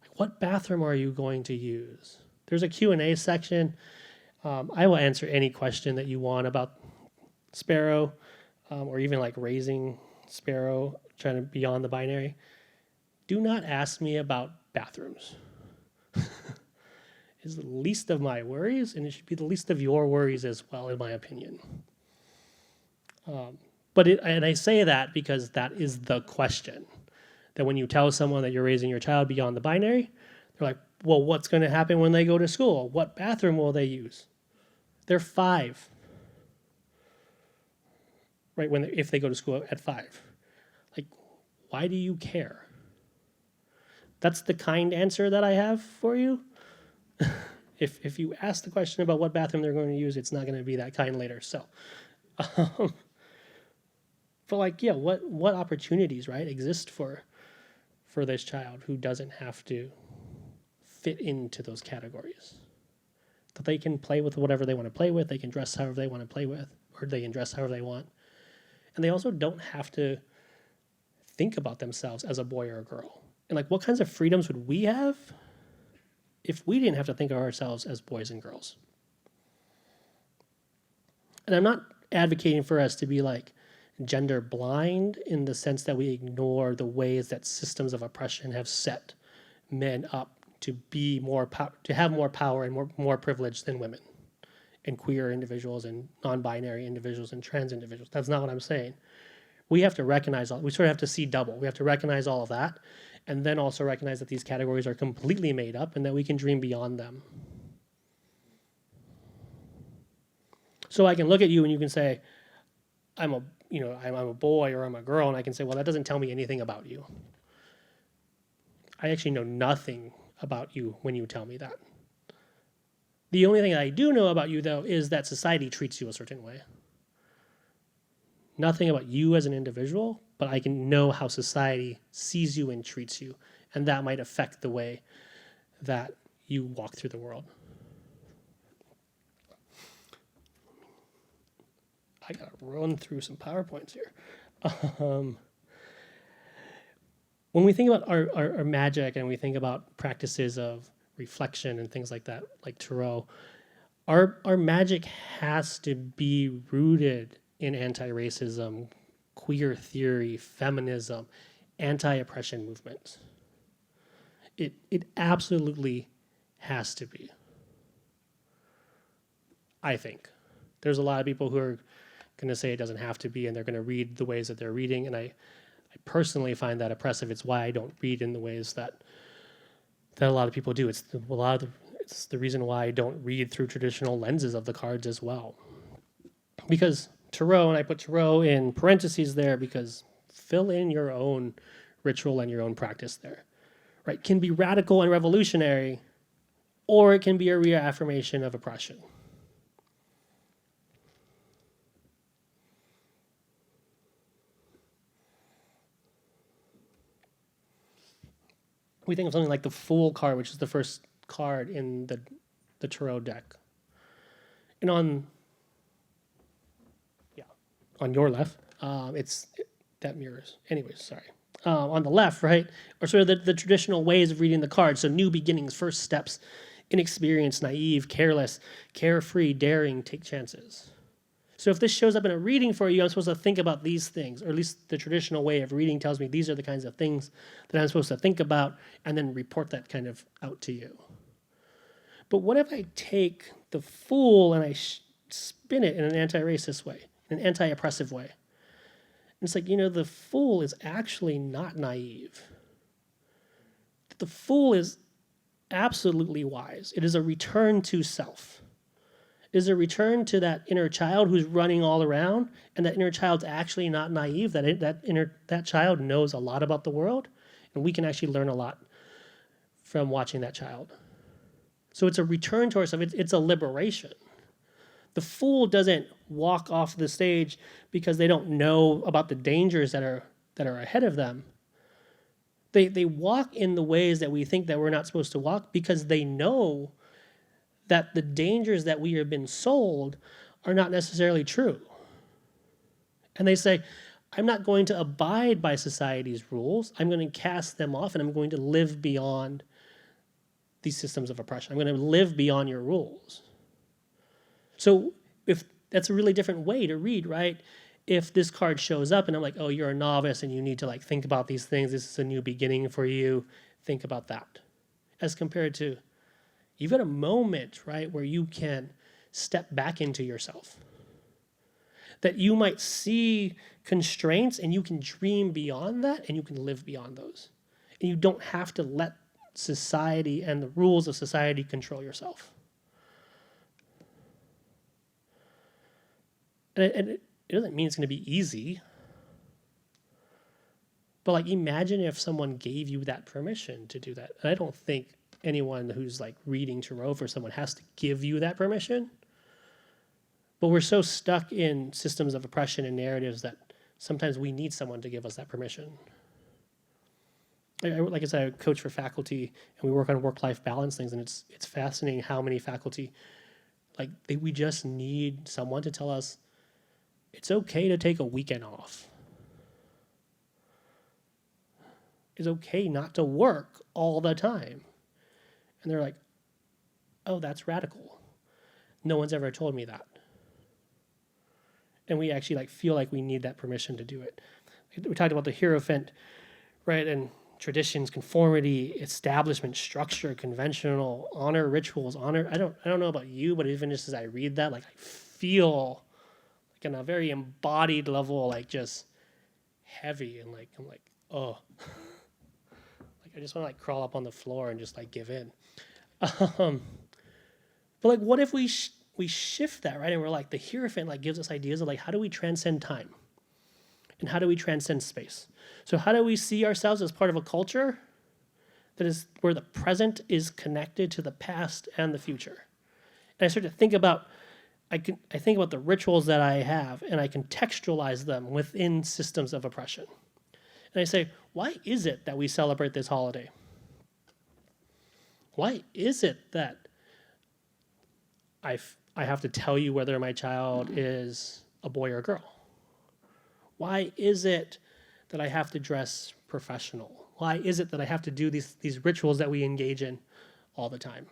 Like, what bathroom are you going to use? There's a Q&A section. I will answer any question that you want about Sparrow, or even like raising Sparrow, trying to beyond the binary. Do not ask me about bathrooms. It's the least of my worries, and it should be the least of your worries as well, in my opinion. And I say that because that is the question. That when you tell someone that you're raising your child beyond the binary, they're like, well, what's going to happen when they go to school? What bathroom will they use? They're 5. Right, if they go to school at 5. Like, why do you care? That's the kind answer that I have for you. If you ask the question about what bathroom they're going to use, it's not going to be that kind later. So, but like, yeah, what opportunities, right, exist for this child who doesn't have to fit into those categories? That they can play with whatever they want to play with, they can dress however they want to play with, or they can dress however they want. And they also don't have to think about themselves as a boy or a girl. And like, what kinds of freedoms would we have if we didn't have to think of ourselves as boys and girls. And I'm not advocating for us to be like gender blind in the sense that we ignore the ways that systems of oppression have set men up to be to have more power and more privilege than women and queer individuals and non-binary individuals and trans individuals. That's not what I'm saying. We have to recognize we sort of have to see double. We have to recognize all of that, and then also recognize that these categories are completely made up and that we can dream beyond them. So I can look at you and you can say, I'm a boy or I'm a girl, and I can say, well, that doesn't tell me anything about you. I actually know nothing about you when you tell me that. The only thing I do know about you, though, is that society treats you a certain way. Nothing about you as an individual, but I can know how society sees you and treats you, and that might affect the way that you walk through the world. I gotta run through some PowerPoints here. When we think about our magic and we think about practices of reflection and things like that, like Tarot, our magic has to be rooted in anti-racism, queer theory, feminism, anti-oppression movements. It absolutely has to be. I think. There's a lot of people who are going to say it doesn't have to be, and they're going to read the ways that they're reading, and I personally find that oppressive. It's why I don't read in the ways that a lot of people do. It's the reason why I don't read through traditional lenses of the cards as well. Because Tarot, and I put Tarot in parentheses there because fill in your own ritual and your own practice there, right? Can be radical and revolutionary, or it can be a reaffirmation of oppression. We think of something like the Fool card, which is the first card in the Tarot deck. And on your left, that mirrors. Anyways, sorry. On the left, right, are sort of the traditional ways of reading the cards. So new beginnings, first steps, inexperienced, naive, careless, carefree, daring, take chances. So if this shows up in a reading for you, I'm supposed to think about these things, or at least the traditional way of reading tells me these are the kinds of things that I'm supposed to think about and then report that kind of out to you. But what if I take the Fool and I spin it in an anti-racist way, in an anti-oppressive way? And it's like, the Fool is actually not naive. The Fool is absolutely wise. It is a return to self. Is a return to that inner child who's running all around, and that inner child's actually not naive. That child knows a lot about the world, and we can actually learn a lot from watching that child. So it's a return to ourselves. It's a liberation. The Fool doesn't walk off the stage because they don't know about the dangers that are ahead of them. They walk in the ways that we think that we're not supposed to walk because they know that the dangers that we have been sold are not necessarily true. And they say, I'm not going to abide by society's rules. I'm going to cast them off, and I'm going to live beyond these systems of oppression. I'm going to live beyond your rules. So if that's a really different way to read, right? If this card shows up and I'm like, oh, you're a novice and you need to think about these things. This is a new beginning for you. Think about that. As compared to, you've got a moment, right, where you can step back into yourself. That you might see constraints and you can dream beyond that and you can live beyond those. And you don't have to let society and the rules of society control yourself. And it doesn't mean it's going to be easy. But imagine if someone gave you that permission to do that. And I don't think anyone who's reading Tarot for someone has to give you that permission. But we're so stuck in systems of oppression and narratives that sometimes we need someone to give us that permission. Like I said, I coach for faculty, and we work on work-life balance things, and it's fascinating how many faculty, we just need someone to tell us it's okay to take a weekend off. It's okay not to work all the time. And they're like, oh, that's radical. No one's ever told me that. And we actually like feel like we need that permission to do it. We talked about the Hierophant, right? And traditions, conformity, establishment, structure, conventional, honor, rituals, honor. I don't know about you, but even just as I read that, like I feel like on a very embodied level, like just heavy, and like I'm like, oh, like I just want to like crawl up on the floor and just like give in. But like, what if we shift that, right? And we're like, the Hierophant like gives us ideas of like, how do we transcend time, and how do we transcend space? So how do we see ourselves as part of a culture that is where the present is connected to the past and the future? And I start to think about, I think about the rituals that I have, and I contextualize them within systems of oppression. And I say, why is it that we celebrate this holiday? Why is it that I have to tell you whether my child is a boy or a girl? Why is it that I have to dress professional? Why is it that I have to do these rituals that we engage in all the time?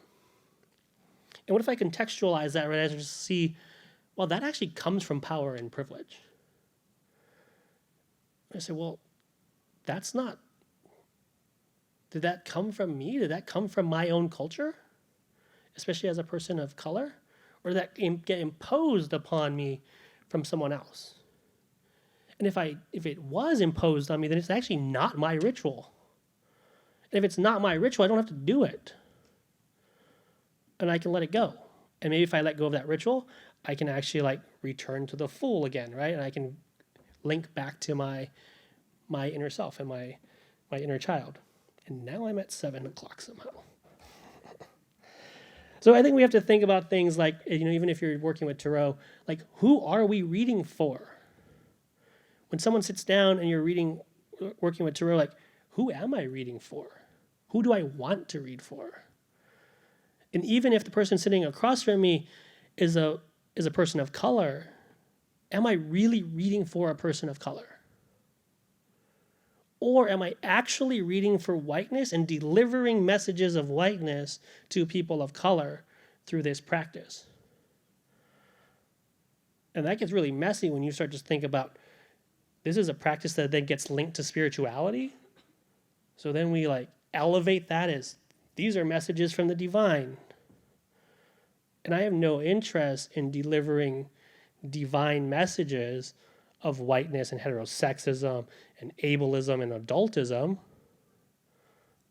And what if I contextualize that, right? I just see, well, that actually comes from power and privilege. I say, well, that's not, did that come from me? Did that come from my own culture? Especially as a person of color? Or did that get imposed upon me from someone else? And if it was imposed on me, then it's actually not my ritual. And if it's not my ritual, I don't have to do it. And I can let it go. And maybe if I let go of that ritual, I can actually like return to the full again, right? And I can link back to my inner self and my inner child. And now I'm at 7 o'clock somehow. So I think we have to think about things like, even if you're working with Tarot, like who are we reading for? When someone sits down and you're working with Tarot, like who am I reading for? Who do I want to read for? And even if the person sitting across from me is a person of color, am I really reading for a person of color? Or am I actually reading for whiteness and delivering messages of whiteness to people of color through this practice? And that gets really messy when you start to think about, this is a practice that then gets linked to spirituality. So then we like elevate that as, these are messages from the divine. And I have no interest in delivering divine messages of whiteness and heterosexism and ableism and adultism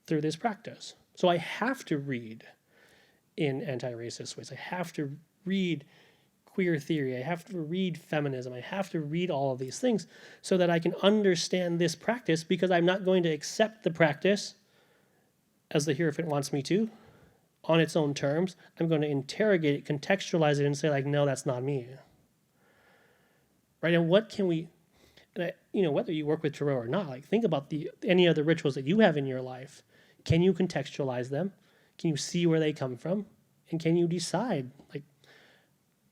through this practice. So I have to read in anti-racist ways. I have to read queer theory. I have to read feminism. I have to read all of these things so that I can understand this practice, because I'm not going to accept the practice as the Hierophant wants me to on its own terms. I'm going to interrogate it, contextualize it, and say like, no, that's not me. Right? And what can we, whether you work with Tarot or not, like think about any other rituals that you have in your life. Can you contextualize them? Can you see where they come from? And can you decide, like,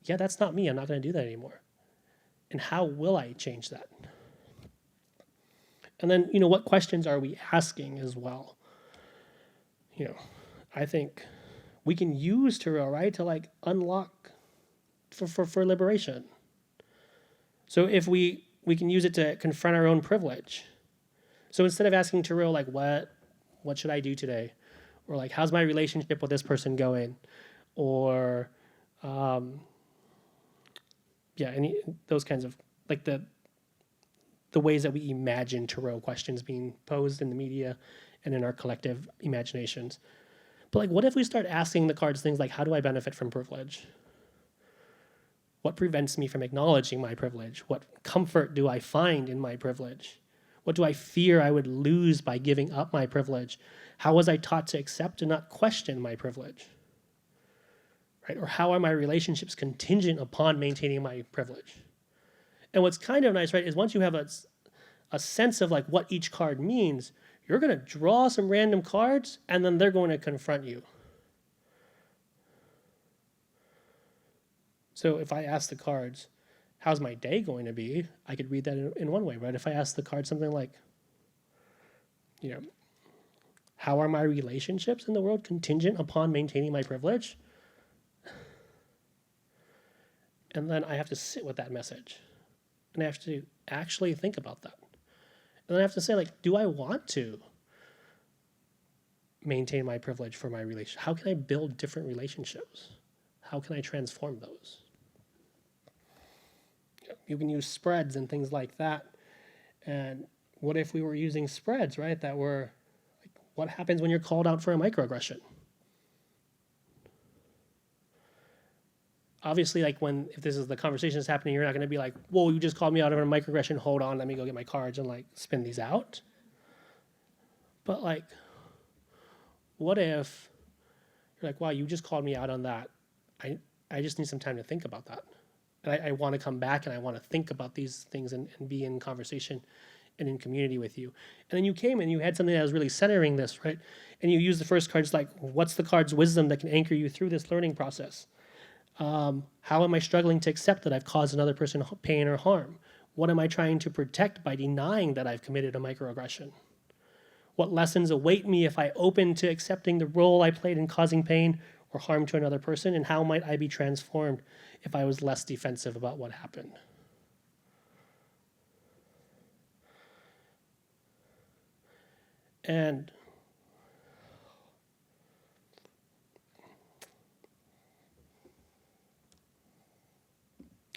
yeah, that's not me. I'm not going to do that anymore. And how will I change that? And then, what questions are we asking as well? I think we can use Tarot, right, to like unlock for liberation. So if we can use it to confront our own privilege. So instead of asking Tarot, like, what should I do today? Or like, how's my relationship with this person going? Or, any those kinds of, like the ways that we imagine Tarot questions being posed in the media and in our collective imaginations. But like, what if we start asking the cards things like, how do I benefit from privilege? What prevents me from acknowledging my privilege? What comfort do I find in my privilege? What do I fear I would lose by giving up my privilege? How was I taught to accept and not question my privilege? Right? Or how are my relationships contingent upon maintaining my privilege? And what's kind of nice, right, is once you have a sense of like what each card means, you're going to draw some random cards, and then they're going to confront you. So if I ask the cards, how's my day going to be? I could read that in one way, right? If I ask the card something like, how are my relationships in the world contingent upon maintaining my privilege? And then I have to sit with that message. And I have to actually think about that. And then I have to say, like, do I want to maintain my privilege for my relationship? How can I build different relationships? How can I transform those? You can use spreads and things like that. And what if we were using spreads, right? That were, like, what happens when you're called out for a microaggression? Obviously, like if this is the conversation that's happening, you're not going to be like, whoa, you just called me out of a microaggression. Hold on, let me go get my cards and like spin these out. But like, what if you're like, wow, you just called me out on that. I just need some time to think about that. And I want to come back and I want to think about these things and be in conversation and in community with you. And then you came and you had something that was really centering this, right? And you used the first card, just like, what's the card's wisdom that can anchor you through this learning process? How am I struggling to accept that I've caused another person pain or harm? What am I trying to protect by denying that I've committed a microaggression? What lessons await me if I open to accepting the role I played in causing pain or harm to another person? And how might I be transformed if I was less defensive about what happened? And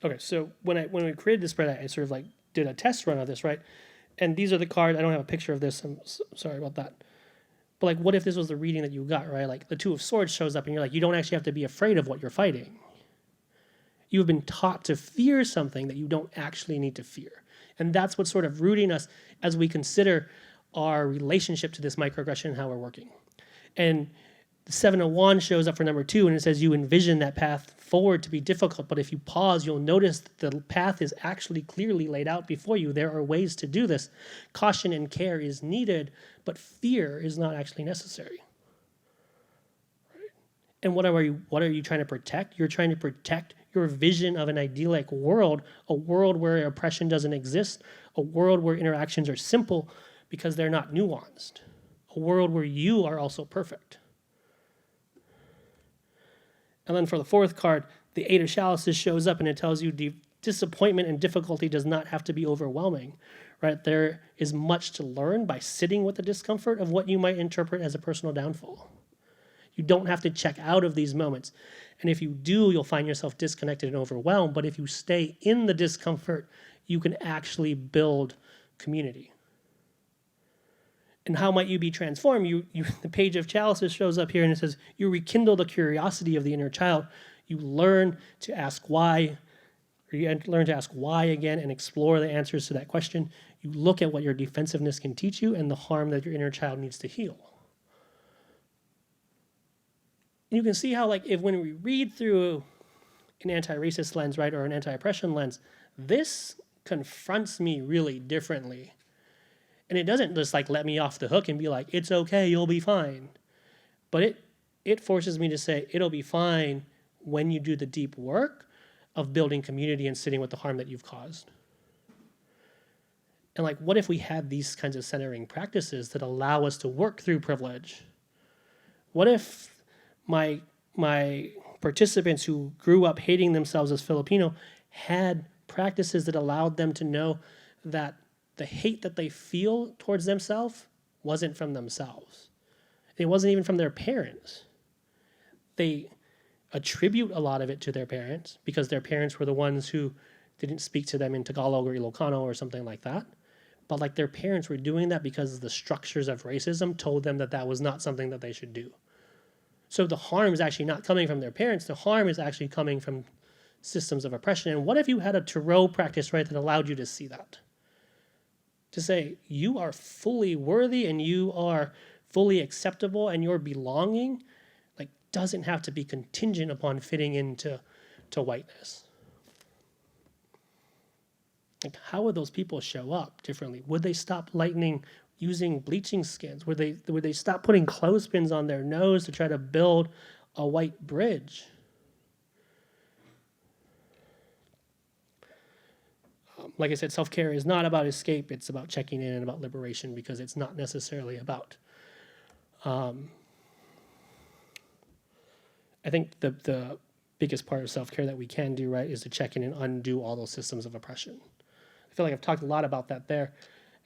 okay, so when we created this spread, I sort of like did a test run of this, right? And these are the cards. I don't have a picture of this. I'm sorry about that. But like, what if this was the reading that you got, right? Like the Two of Swords shows up and you're like, you don't actually have to be afraid of what you're fighting. You've been taught to fear something that you don't actually need to fear. And that's what's sort of rooting us as we consider our relationship to this microaggression and how we're working. And the Seven of Wands shows up for number 2, and it says you envision that path forward to be difficult, but if you pause, you'll notice that the path is actually clearly laid out before you. There are ways to do this. Caution and care is needed, but fear is not actually necessary. Right? And what are you trying to protect? You're trying to protect your vision of an idyllic world, a world where oppression doesn't exist, a world where interactions are simple because they're not nuanced, a world where you are also perfect. And then for the fourth card, the Eight of Chalices shows up and it tells you disappointment and difficulty does not have to be overwhelming, right? There is much to learn by sitting with the discomfort of what you might interpret as a personal downfall. You don't have to check out of these moments. And if you do, you'll find yourself disconnected and overwhelmed. But if you stay in the discomfort, you can actually build community. And how might you be transformed? The Page of Chalices shows up here and it says, you rekindle the curiosity of the inner child. You learn to ask why, or you learn to ask why again and explore the answers to that question. You look at what your defensiveness can teach you and the harm that your inner child needs to heal. And you can see how, like, when we read through an anti-racist lens, right, or an anti-oppression lens, this confronts me really differently. And it doesn't just like let me off the hook and be like, it's okay, you'll be fine. But it forces me to say, it'll be fine when you do the deep work of building community and sitting with the harm that you've caused. And like, what if we had these kinds of centering practices that allow us to work through privilege? What if my participants who grew up hating themselves as Filipino had practices that allowed them to know that the hate that they feel towards themselves wasn't from themselves. It wasn't even from their parents. They attribute a lot of it to their parents because their parents were the ones who didn't speak to them in Tagalog or Ilocano or something like that. But like their parents were doing that because the structures of racism told them that that was not something that they should do. So the harm is actually not coming from their parents. The harm is actually coming from systems of oppression. And what if you had a Tarot practice, right, that allowed you to see that? To say, you are fully worthy and you are fully acceptable and your belonging like doesn't have to be contingent upon fitting into whiteness. Like, how would those people show up differently? Would they stop using bleaching skins? Would they stop putting clothespins on their nose to try to build a white bridge? Like I said, self-care is not about escape. It's about checking in and about liberation because it's not necessarily about. I think the biggest part of self-care that we can do, right, is to check in and undo all those systems of oppression. I feel like I've talked a lot about that there.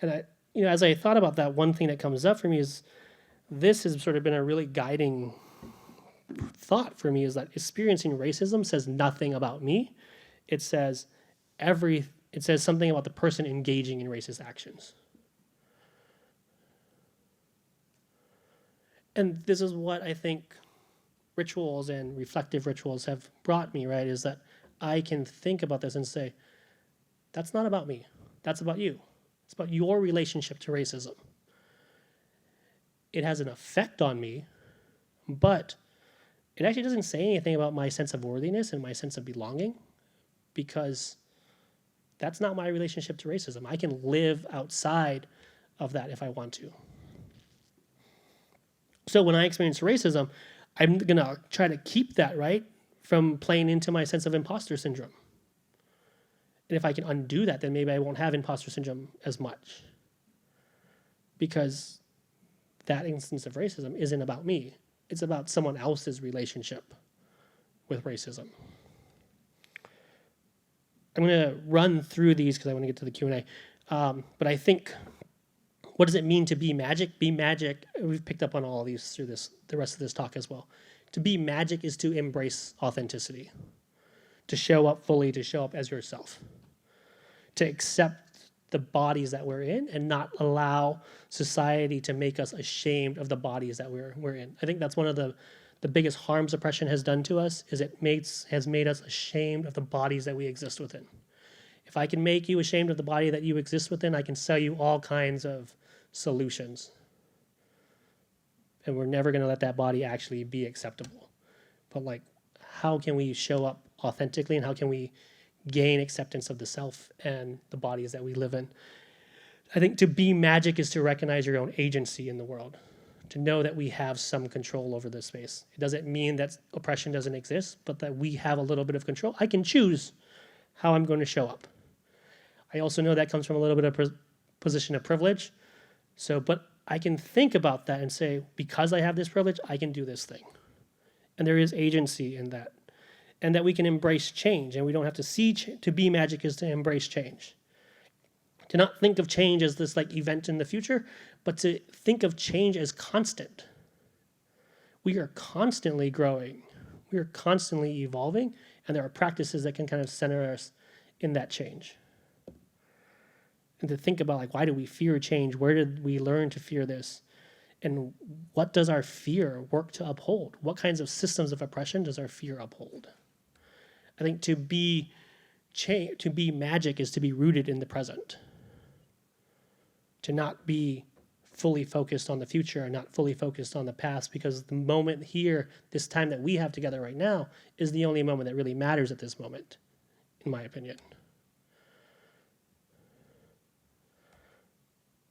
And as I thought about that, one thing that comes up for me is this has sort of been a really guiding thought for me, is that experiencing racism says nothing about me. It says something about the person engaging in racist actions. And this is what I think rituals and reflective rituals have brought me, right? Is that I can think about this and say, that's not about me. That's about you. It's about your relationship to racism. It has an effect on me, but it actually doesn't say anything about my sense of worthiness and my sense of belonging, because that's not my relationship to racism. I can live outside of that if I want to. So when I experience racism, I'm going to try to keep that, right, from playing into my sense of imposter syndrome. And if I can undo that, then maybe I won't have imposter syndrome as much. Because that instance of racism isn't about me. It's about someone else's relationship with racism. I'm going to run through these because I want to get to the Q&A. But I think, what does it mean to be magic? Be magic, we've picked up on all of these through the rest of this talk as well. To be magic is to embrace authenticity, to show up fully, to show up as yourself, to accept the bodies that we're in and not allow society to make us ashamed of the bodies that we're in. I think that's one of the biggest harms oppression has done to us, is it has made us ashamed of the bodies that we exist within. If I can make you ashamed of the body that you exist within, I can sell you all kinds of solutions. And we're never going to let that body actually be acceptable. But how can we show up authentically, and how can we gain acceptance of the self and the bodies that we live in? I think to be magic is to recognize your own agency in the world, to know that we have some control over this space. It doesn't mean that oppression doesn't exist, but that we have a little bit of control. I can choose how I'm going to show up. I also know that comes from a little bit of position of privilege. But I can think about that and say, because I have this privilege, I can do this thing. And there is agency in that. And that we can embrace change, and we don't have to see to be magic is to embrace change. To not think of change as this event in the future, but to think of change as constant. We are constantly growing. We are constantly evolving, and there are practices that can kind of center us in that change. And to think about why do we fear change? Where did we learn to fear this? And what does our fear work to uphold? What kinds of systems of oppression does our fear uphold? I think to be magic is to be rooted in the present. To not be fully focused on the future and not fully focused on the past, because the moment here, this time that we have together right now, is the only moment that really matters at this moment, in my opinion.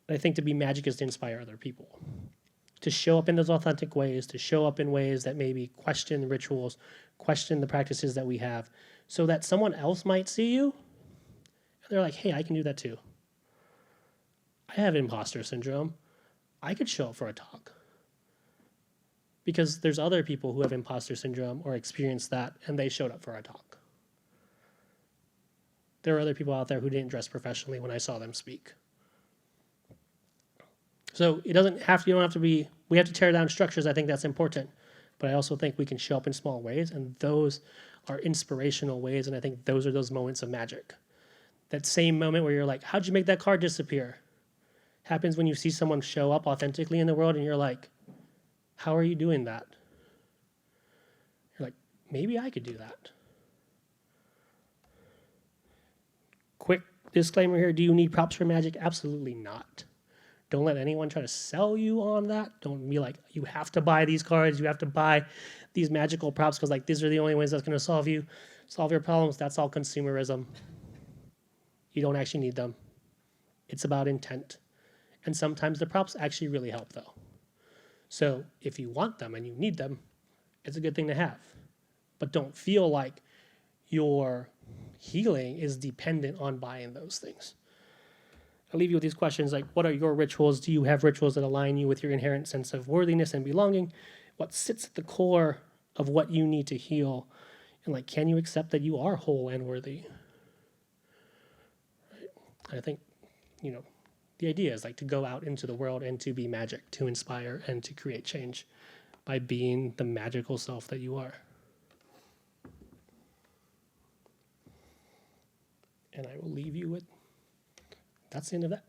I think to be magic is to inspire other people, to show up in those authentic ways, to show up in ways that maybe question the rituals, question the practices that we have, so that someone else might see you, and they're like, hey, I can do that too. I have imposter syndrome. I could show up for a talk. Because there's other people who have imposter syndrome or experience that, and they showed up for a talk. There are other people out there who didn't dress professionally when I saw them speak. So you don't have to be, we have to tear down structures. I think that's important. But I also think we can show up in small ways, and those are inspirational ways, and I think those are those moments of magic. That same moment where you're like, how'd you make that car disappear? Happens when you see someone show up authentically in the world, and you're like, how are you doing that? You're like, maybe I could do that. Quick disclaimer here, do you need props for magic? Absolutely not. Don't let anyone try to sell you on that. Don't be like, you have to buy these cards, you have to buy these magical props because these are the only ways that's going to solve your problems. That's all consumerism. You don't actually need them. It's about intent. And sometimes the props actually really help though. So if you want them and you need them, it's a good thing to have. But don't feel like your healing is dependent on buying those things. I'll leave you with these questions like, what are your rituals? Do you have rituals that align you with your inherent sense of worthiness and belonging? What sits at the core of what you need to heal? And like, can you accept that you are whole and worthy? Right? I think, you know, the idea is like to go out into the world and to be magic, to inspire and to create change by being the magical self that you are. And I will leave you with, that's the end of that.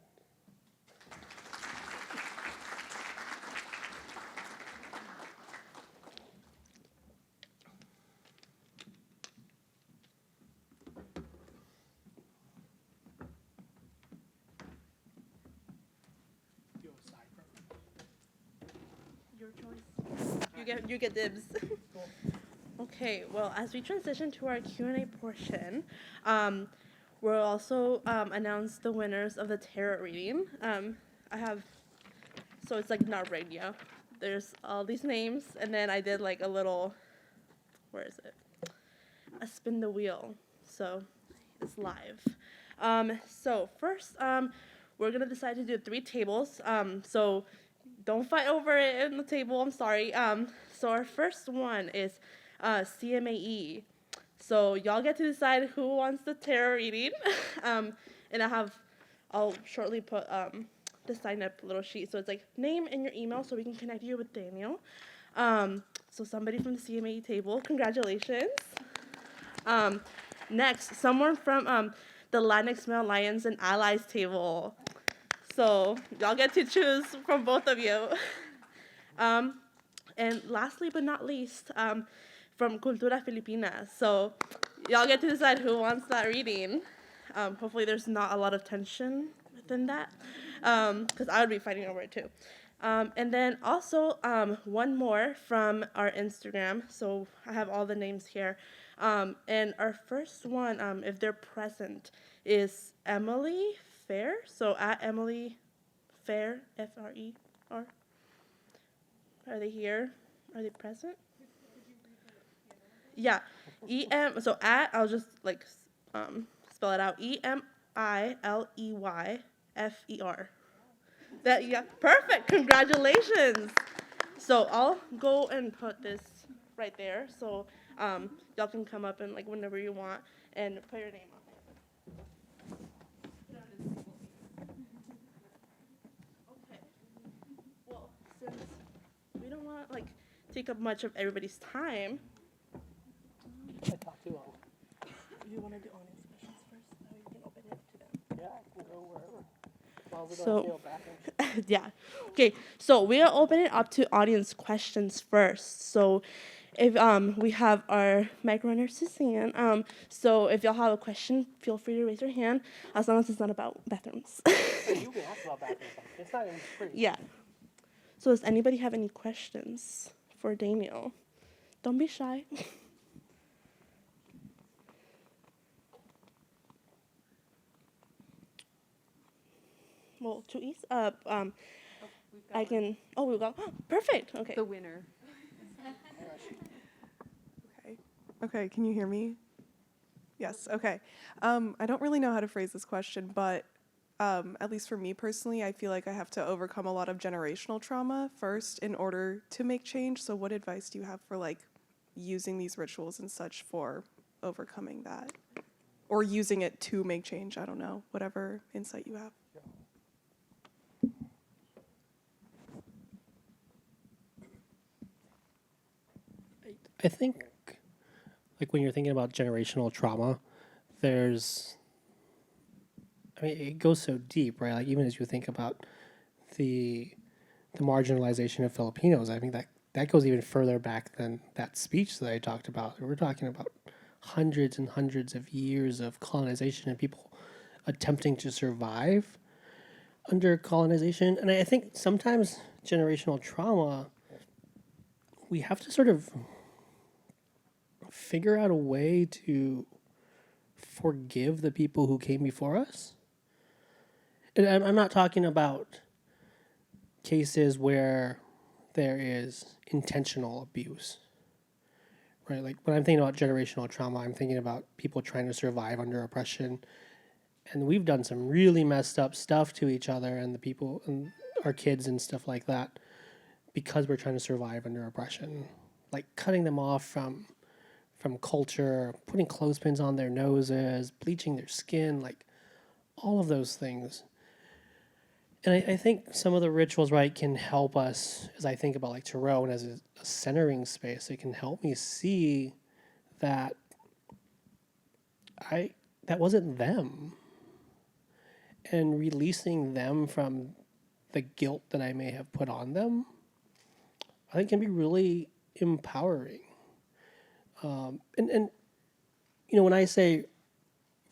Your choice. You get dibs. Okay, well, as we transition to our Q&A portion, we'll also announce the winners of the tarot reading. I have, so it's like not radio. There's all these names, and then I did like a little, where is it? A spin the wheel. So it's live. So first, we're gonna decide to do 3 tables. So don't fight over it in the table. I'm sorry. So our first one is CMAE. So y'all get to decide who wants the tarot reading. And I'll shortly put the sign up little sheet. So it's like name and your email so we can connect you with Daniel. So somebody from the CMAE table, congratulations. Next, someone from the Latinx Male Alliance and Allies table. So y'all get to choose from both of you. And lastly but not least, from Cultura Filipina. So y'all get to decide who wants that reading. Hopefully there's not a lot of tension within that, because I would be fighting over it too. And then also one more from our Instagram. So I have all the names here. And our first one, if they're present, is Emily Fair. So at Emily Fair, F-R-E-R. Are they here? Are they present? Yeah. So at, I'll just like spell it out. EMILEYFER. That, yeah, perfect. Congratulations. So I'll go and put this right there. So y'all can come up and like whenever you want and put your name on it. Okay. Well, since we don't want to like take up much of everybody's time, I talked too long. you want to do audience questions first? That way you can open it to them. Yeah, I can go wherever. As long as we So- don't steal bathrooms. Yeah. Okay. So we'll open it up to audience questions first. So if we have our mic runner Suzanne. So if y'all have a question, feel free to raise your hand as long as it's not about bathrooms. You can ask about bathrooms. It's not even pretty. Yeah. So does anybody have any questions for Daniel? Don't be shy. Well, to ease up, I can. Oh, we got. Perfect. Okay. The winner. Okay. Okay, can you hear me? Yes, okay. I don't really know how to phrase this question, but at least for me personally, I feel like I have to overcome a lot of generational trauma first in order to make change. So what advice do you have for like using these rituals and such for overcoming that? Or using it to make change, I don't know, whatever insight you have. I think, like when you're thinking about generational trauma, there's, I mean, it goes so deep, right? Like even as you think about the marginalization of Filipinos, I think that goes even further back than that speech that I talked about. We're talking about hundreds and hundreds of years of colonization and people attempting to survive under colonization. And I think sometimes generational trauma, we have to sort of figure out a way to forgive the people who came before us. And I'm not talking about cases where there is intentional abuse, right? Like when I'm thinking about generational trauma, I'm thinking about people trying to survive under oppression. And we've done some really messed up stuff to each other and the people and our kids and stuff like that because we're trying to survive under oppression. Like cutting them off from culture, putting clothespins on their noses, bleaching their skin, like all of those things. And I think some of the rituals, right, can help us as I think about like tarot and as a centering space. It can help me see that that wasn't them, and releasing them from the guilt that I may have put on them, I think can be really empowering. And when I say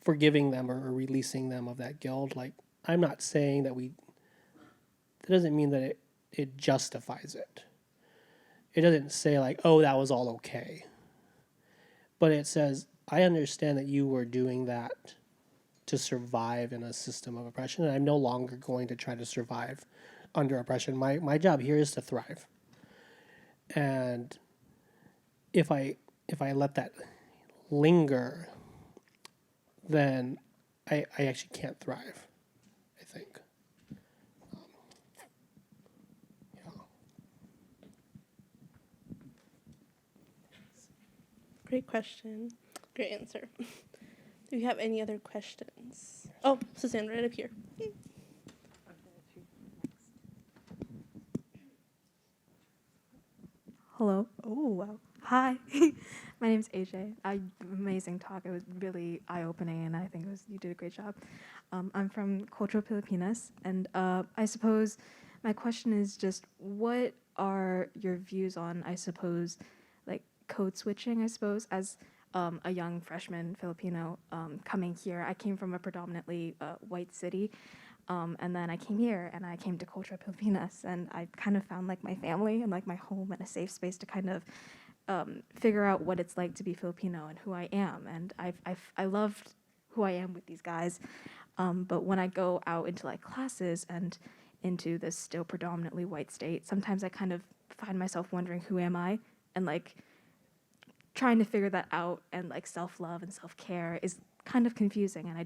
forgiving them or releasing them of that guilt, like I'm not saying that that doesn't mean that it justifies it. It doesn't say like, oh, that was all okay. But it says, I understand that you were doing that to survive in a system of oppression, and I'm no longer going to try to survive under oppression. My job here is to thrive. And if I let that linger, then I actually can't thrive, I think. Yeah. Great question. Great answer. Do you have any other questions? Oh, Suzanne, right up here. Hello. Oh, wow. Hi. My name's AJ. Amazing talk. It was really eye-opening, and I think you did a great job. I'm from Cultural Filipinas, and I suppose my question is just, what are your views on, I suppose, like code switching, I suppose, as a young freshman Filipino coming here. I came from a predominantly white city, and then I came here, and I came to Cultural Filipinas, and I kind of found like my family and like my home and a safe space to kind of figure out what it's like to be Filipino and who I am. And I loved who I am with these guys, but when I go out into like classes and into this still predominantly white state, sometimes I kind of find myself wondering, who am I? And like trying to figure that out, and like self-love and self-care is kind of confusing. And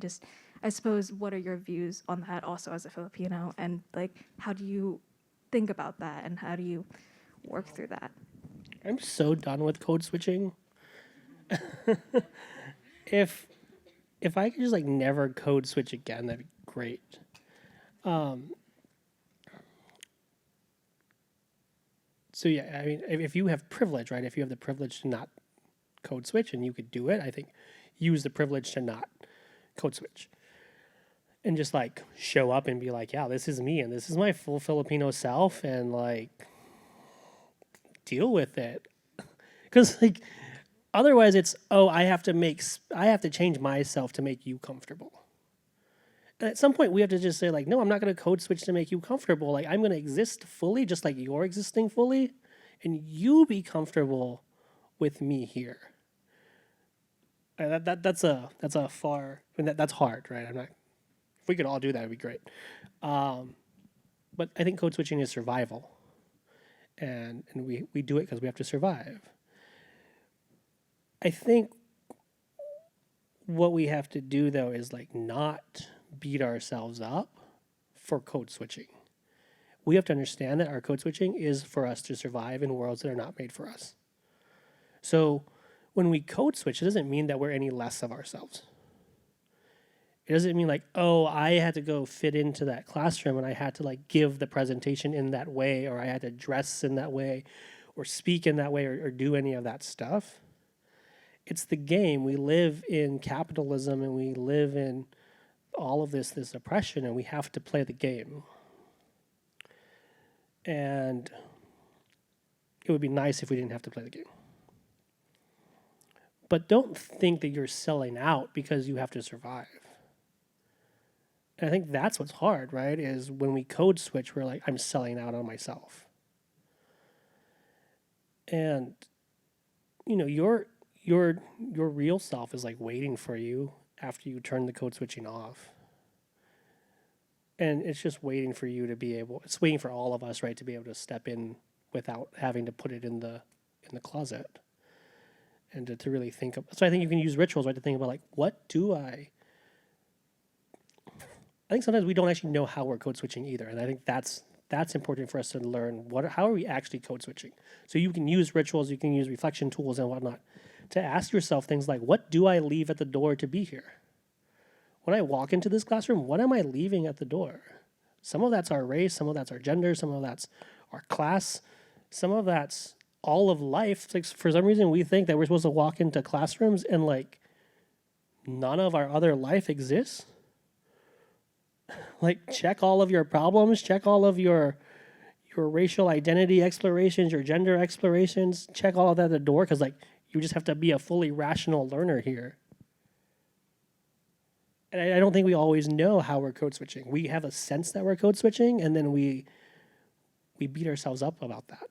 I suppose, what are your views on that also as a Filipino? And like, how do you think about that? And how do you work through that? I'm so done with code switching. if I could just like never code switch again, that'd be great. So yeah, I mean, if you have privilege, right? If you have the privilege to not code switch and you could do it, I think use the privilege to not code switch. And just like show up and be like, yeah, this is me and this is my full Filipino self, and like deal with it. Because like otherwise it's, oh, I have to change myself to make you comfortable. And at some point we have to just say like, no, I'm not going to code switch to make you comfortable. Like I'm going to exist fully just like you're existing fully, and you be comfortable with me here. That's far, I mean, that's hard, right? If we could all do that, it'd be great. But I think code switching is survival, and we do it because we have to survive. I think what we have to do though is like not beat ourselves up for code switching. We have to understand that our code switching is for us to survive in worlds that are not made for us. So when we code switch, it doesn't mean that we're any less of ourselves. It doesn't mean like, oh, I had to go fit into that classroom and I had to like give the presentation in that way, or I had to dress in that way, or speak in that way, or do any of that stuff. It's the game. We live in capitalism and we live in all of this oppression, and we have to play the game. And it would be nice if we didn't have to play the game. But don't think that you're selling out because you have to survive. And I think that's what's hard, right? Is when we code switch, we're like, I'm selling out on myself. And your real self is like waiting for you after you turn the code switching off. And it's just waiting for you to be able, it's waiting for all of us, right, to be able to step in without having to put it in the closet. And to really think of, so I think you can use rituals, right, to think about like, what do I think sometimes we don't actually know how we're code switching either. And I think that's important for us to learn how are we actually code switching. So you can use rituals, you can use reflection tools and whatnot to ask yourself things like, what do I leave at the door to be here? When I walk into this classroom, what am I leaving at the door? Some of that's our race, some of that's our gender, some of that's our class, some of that's all of life. Like, for some reason, we think that we're supposed to walk into classrooms and like none of our other life exists. Like, check all of your problems, check all of your racial identity explorations, your gender explorations, check all of that at the door, because like you just have to be a fully rational learner here. And I don't think we always know how we're code switching. We have a sense that we're code switching, and then we beat ourselves up about that.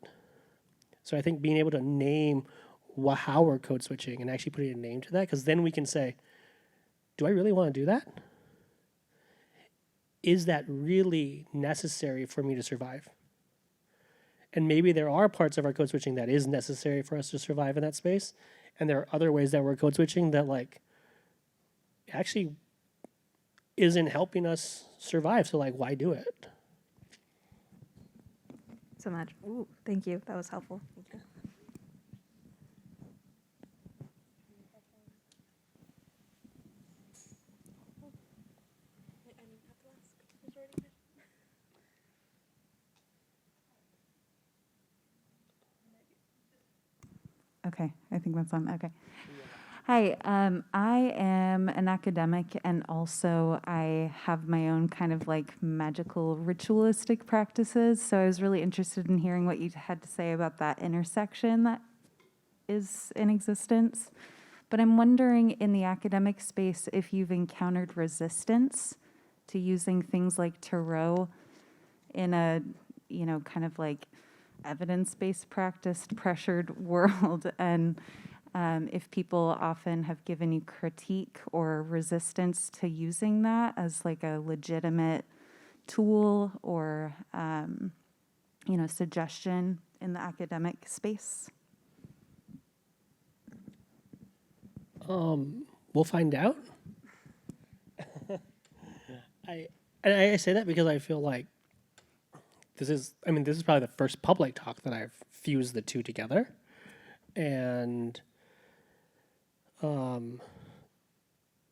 So I think being able to name how we're code switching and actually putting a name to that, because then we can say, do I really want to do that? Is that really necessary for me to survive? And maybe there are parts of our code switching that is necessary for us to survive in that space. And there are other ways that we're code switching that like actually isn't helping us survive. So like, why do it? So much. Ooh, thank you. That was helpful. Thank you. Okay, I think that's on. Okay. Hi, I am an academic, and also I have my own kind of like magical ritualistic practices. So I was really interested in hearing what you had to say about that intersection that is in existence. But I'm wondering, in the academic space, if you've encountered resistance to using things like tarot in a, kind of like evidence-based practiced pressured world, and if people often have given you critique or resistance to using that as like a legitimate tool or suggestion in the academic space. We'll find out. I say that because I feel like this is probably the first public talk that I've fused the two together. And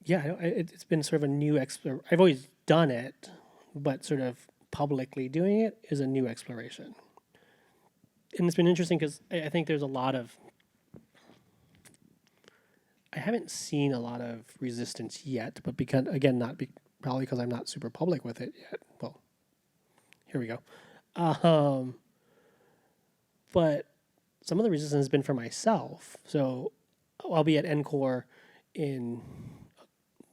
it's been sort of a new I've always done it, but sort of publicly doing it is a new exploration. And it's been interesting because I think there's a lot of, I haven't seen a lot of resistance yet, but because, again, probably because I'm not super public with it yet. Well, here we go. But some of the resistance has been for myself. So I'll be at NCORE in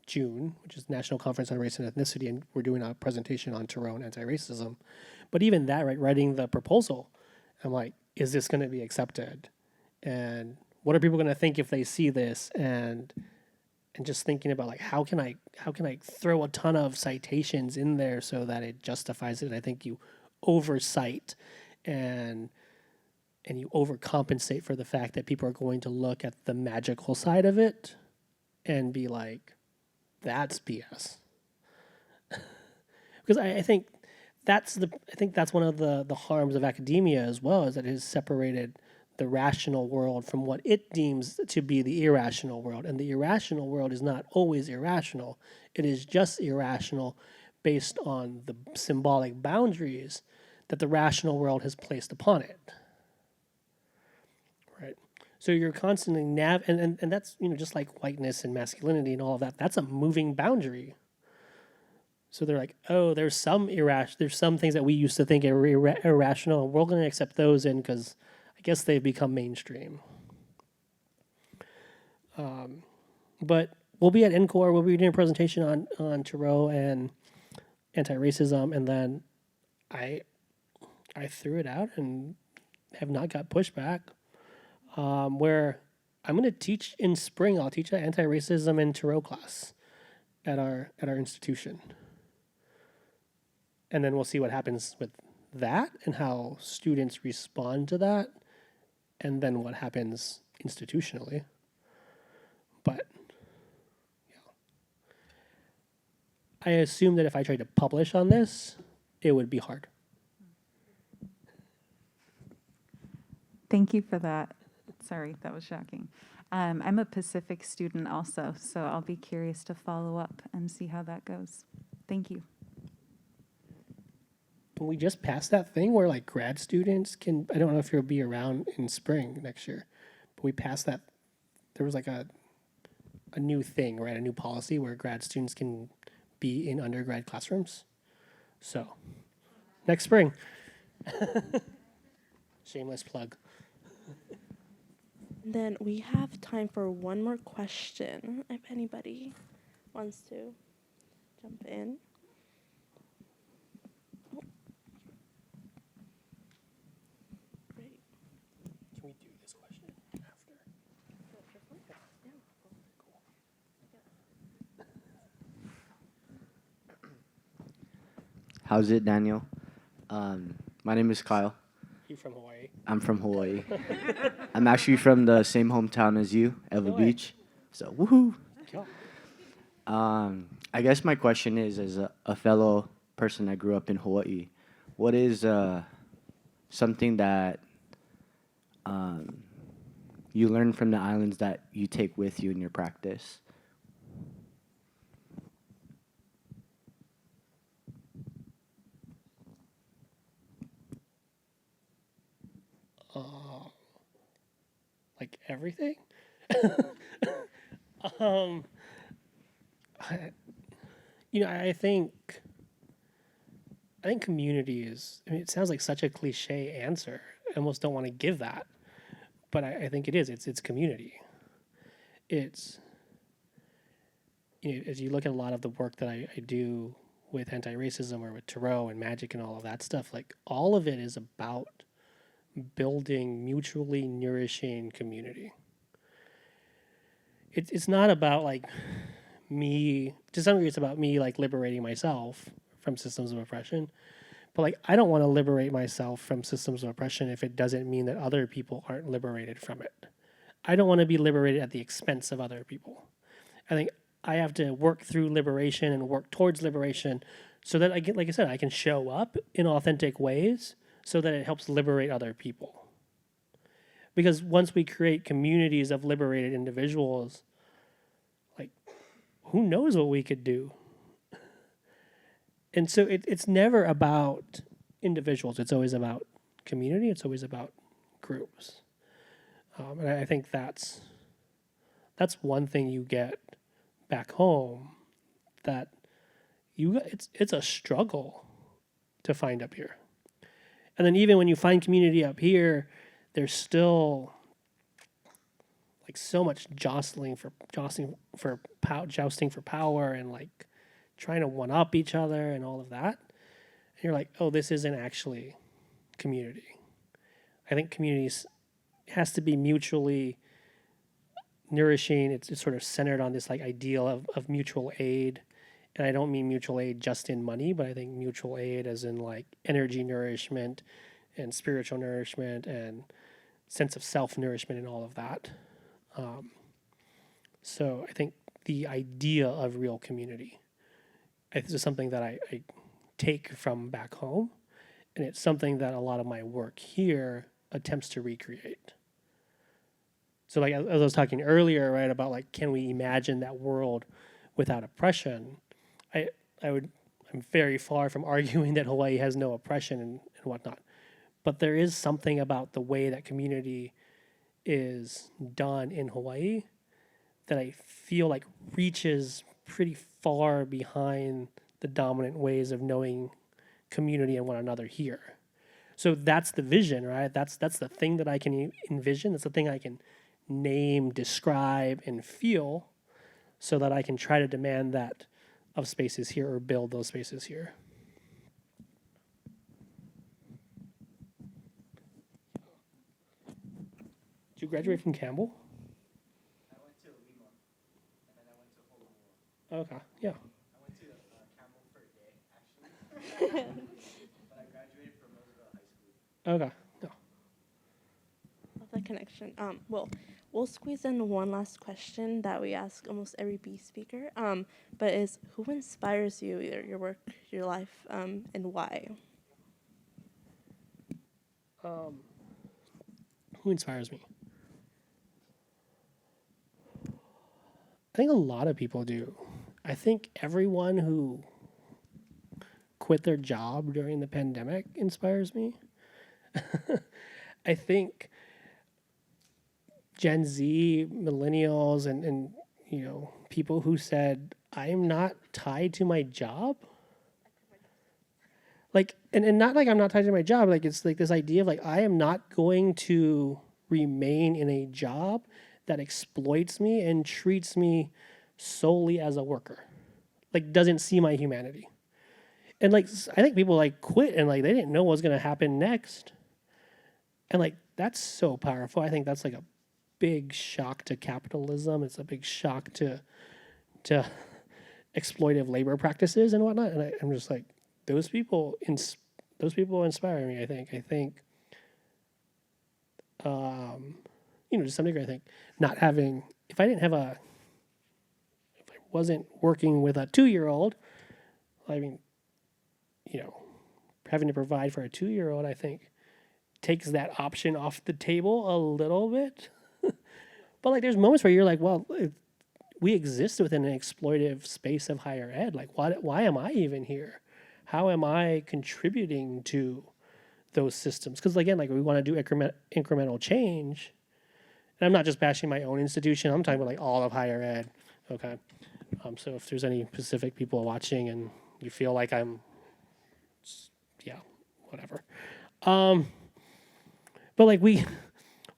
June, which is National Conference on Race and Ethnicity, and we're doing a presentation on Tarot and anti-racism. But even that, right, writing the proposal, I'm like, is this going to be accepted? And what are people going to think if they see this? And just thinking about like, how can I throw a ton of citations in there so that it justifies it? And I think you oversight and you overcompensate for the fact that people are going to look at the magical side of it and be like, that's BS. Because I think that's one of the harms of academia as well, is that it has separated the rational world from what it deems to be the irrational world. And the irrational world is not always irrational. It is just irrational based on the symbolic boundaries that the rational world has placed upon it. Right? So you're constantly and that's, just like whiteness and masculinity and all of that, that's a moving boundary. So they're like, oh, there's some things that we used to think are irrational, and we're going to accept those in because I guess they've become mainstream. But we'll be at NCORE, we'll be doing a presentation on Tarot and anti-racism, and then I threw it out and have not got pushback. Where I'm going to teach in spring, I'll teach an anti-racism and Tarot class at our institution. And then we'll see what happens with that and how students respond to that, and then what happens institutionally. But yeah, I assume that if I tried to publish on this, it would be hard. Thank you for that. Sorry, that was shocking. I'm a Pacific student also, so I'll be curious to follow up and see how that goes. Thank you. We just passed that thing where like grad students can, I don't know if you'll be around in spring next year, but we passed that. There was like a new thing, right? A new policy where grad students can be in undergrad classrooms. So next spring. Shameless plug. Then we have time for one more question, if anybody wants to jump in. Oh. Great. Can we do this question after? How's it, Daniel? My name is Kyle. You from Hawaii? I'm from Hawaii. I'm actually from the same hometown as you, Eva No way. Beach. So, woohoo! Cool. I guess my question is, as a fellow person that grew up in Hawaii, what is something that you learn from the islands that you take with you in your practice? Like everything? um, I, I think community is, I mean, it sounds like such a cliche answer. I almost don't want to give that, but I think it is. It's community. It's, as you look at a lot of the work that I do with anti-racism or with tarot and magic and all of that stuff, like all of it is about building mutually nourishing community. It's not about like me, to some degree it's about me like liberating myself from systems of oppression, but like I don't want to liberate myself from systems of oppression if it doesn't mean that other people aren't liberated from it. I don't want to be liberated at the expense of other people. I think I have to work through liberation and work towards liberation so that I get, like I said, I can show up in authentic ways so that it helps liberate other people. Because once we create communities of liberated individuals, like, who knows what we could do? And so it's never about individuals. It's always about community. It's always about groups. And I think that's one thing you get back home that it's a struggle to find up here. And then even when you find community up here, there's still like so much jousting for power and like trying to one up each other and all of that. And you're like, oh, this isn't actually community. I think communities has to be mutually nourishing. It's sort of centered on this like ideal of mutual aid. And I don't mean mutual aid just in money, but I think mutual aid as in like energy nourishment and spiritual nourishment and sense of self-nourishment and all of that. So I think the idea of real community is something that I take from back home, and it's something that a lot of my work here attempts to recreate. So like as I was talking earlier, right, about like, can we imagine that world without oppression? I'm very far from arguing that Hawaii has no oppression and whatnot. But there is something about the way that community is done in Hawaii that I feel like reaches pretty far behind the dominant ways of knowing community and one another here. So that's the vision, right? That's the thing that I can envision. That's the thing I can name, describe, and feel so that I can try to demand that of spaces here or build those spaces here. Did you graduate from Campbell? I went to Lima, and then I went to Honolulu. Okay, yeah. I went to Campbell for a day, actually. But I graduated from Roosevelt High School. Okay, no. Love that connection. Well, we'll squeeze in one last question that we ask almost every B speaker. But is who inspires you, either your work, your life, and why? Who inspires me? I think a lot of people do. I think everyone who quit their job during the pandemic inspires me. I think Gen Z, millennials, and people who said, I am not tied to my job. Like, and not like I'm not tied to my job. Like, it's like this idea of like, I am not going to remain in a job that exploits me and treats me solely as a worker. Like, doesn't see my humanity. And like, I think people like quit and like, they didn't know what was going to happen next. And like, that's so powerful. I think that's like a big shock to capitalism. It's a big shock to exploitive labor practices and whatnot. And I'm just like, those people inspire me. I think, to some degree, I think not having, if I wasn't working with a 2-year-old, I mean, having to provide for a 2-year-old, I think takes that option off the table a little bit. But like, there's moments where you're like, well, we exist within an exploitive space of higher ed. Like, why am I even here? How am I contributing to those systems? Because again, like, we want to do incremental change. And I'm not just bashing my own institution. I'm talking about like all of higher ed. Okay. So if there's any Pacific people watching and you feel like I'm, yeah, whatever. But like we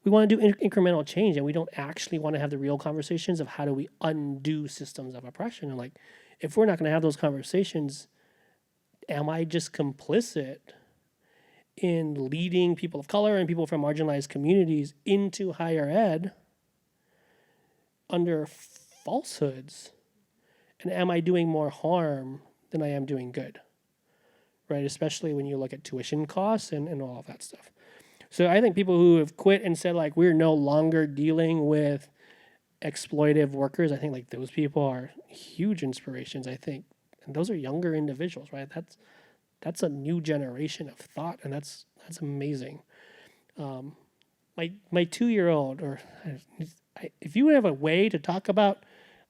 want to do incremental change, and we don't actually want to have the real conversations of how do we undo systems of oppression. And like, if we're not going to have those conversations, am I just complicit in leading people of color and people from marginalized communities into higher ed under falsehoods? And am I doing more harm than I am doing good? Right? Especially when you look at tuition costs and all of that stuff. So I think people who have quit and said like, we're no longer dealing with exploitive workers, I think like those people are huge inspirations, I think. And those are younger individuals, right? That's a new generation of thought, and that's amazing. My 2-year-old, or if you would have a way to talk about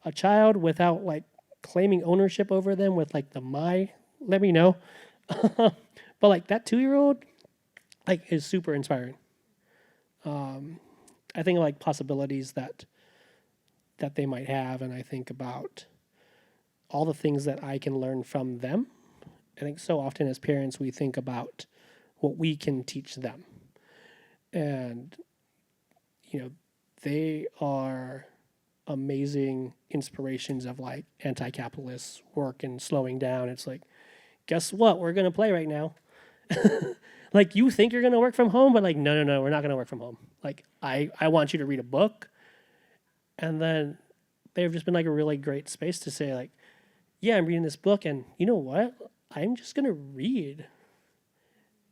a child without like claiming ownership over them with like let me know. But like that 2-year-old, like, is super inspiring. I think like possibilities that they might have, and I think about all the things that I can learn from them. I think so often as parents we think about what we can teach them, and they are amazing inspirations of like anti-capitalist work and slowing down. It's like, guess what? We're gonna play right now. Like, you think you're gonna work from home, but like, no, we're not gonna work from home. Like, I want you to read a book. And then they've just been like a really great space to say like, yeah, I'm reading this book, and you know what? I'm just gonna read.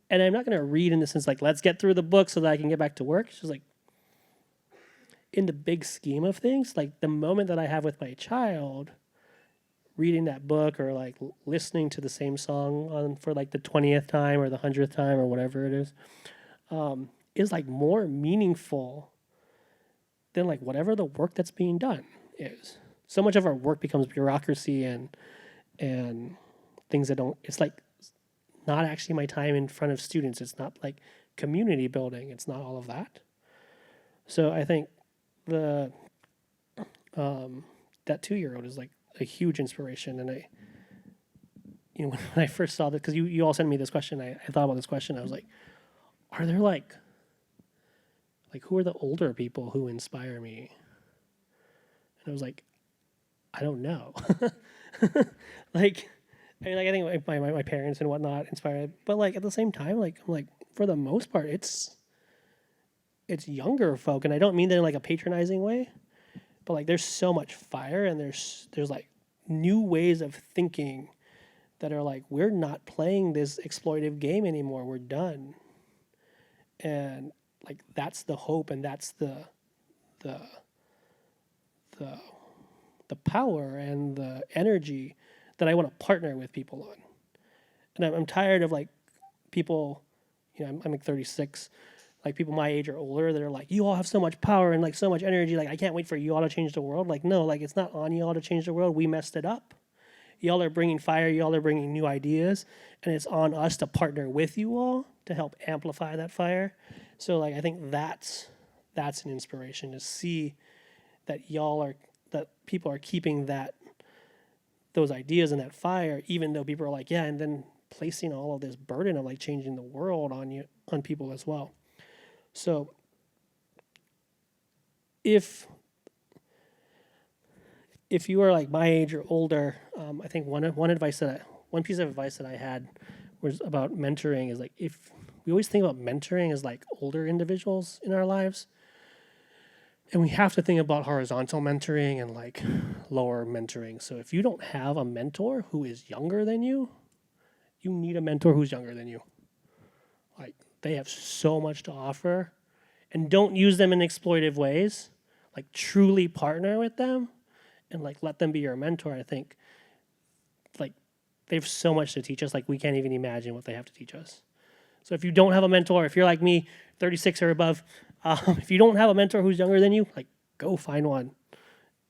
And I'm not gonna read in the sense like, let's get through the book so that I can get back to work. It's just like, in the big scheme of things, like the moment that I have with my child, reading that book or like listening to the same song for like the 20th time or the 100th time or whatever it is like more meaningful than like whatever the work that's being done is. So much of our work becomes bureaucracy and things that don't, it's like not actually my time in front of students. It's not like community building. It's not all of that. So I think that 2-year-old is like a huge inspiration. And I, when I first saw that, because you all sent me this question, I thought about this question. I was like, are there like who are the older people who inspire me? And I was like, I don't know. Like, I mean, like, I think my parents and whatnot inspire, but like at the same time, like I'm like, for the most part, it's younger folk, and I don't mean that in like a patronizing way, but like there's so much fire, and there's like new ways of thinking that are like, we're not playing this exploitive game anymore. We're done. And like that's the hope, and that's the power and the energy that I want to partner with people on. And I'm tired of like people, I'm like 36, like people my age or older that are like, you all have so much power and like so much energy. Like, I can't wait for you all to change the world. Like, no, like it's not on you all to change the world. We messed it up. Y'all are bringing fire. Y'all are bringing new ideas, and it's on us to partner with you all to help amplify that fire. So like, I think that's an inspiration to see that that people are keeping those ideas and that fire, even though people are like, yeah, and then placing all of this burden of like changing the world on people as well. So if you are like my age or older, I think one piece of advice that I had was about mentoring is like, if we always think about mentoring as like older individuals in our lives, and we have to think about horizontal mentoring and like lower mentoring. So if you don't have a mentor who is younger than you, you need a mentor who's younger than you. Like, they have so much to offer, and don't use them in exploitive ways. Like, truly partner with them and like let them be your mentor. I think like they have so much to teach us, like we can't even imagine what they have to teach us. So if you don't have a mentor, if you're like me, 36 or above, if you don't have a mentor who's younger than you, like go find one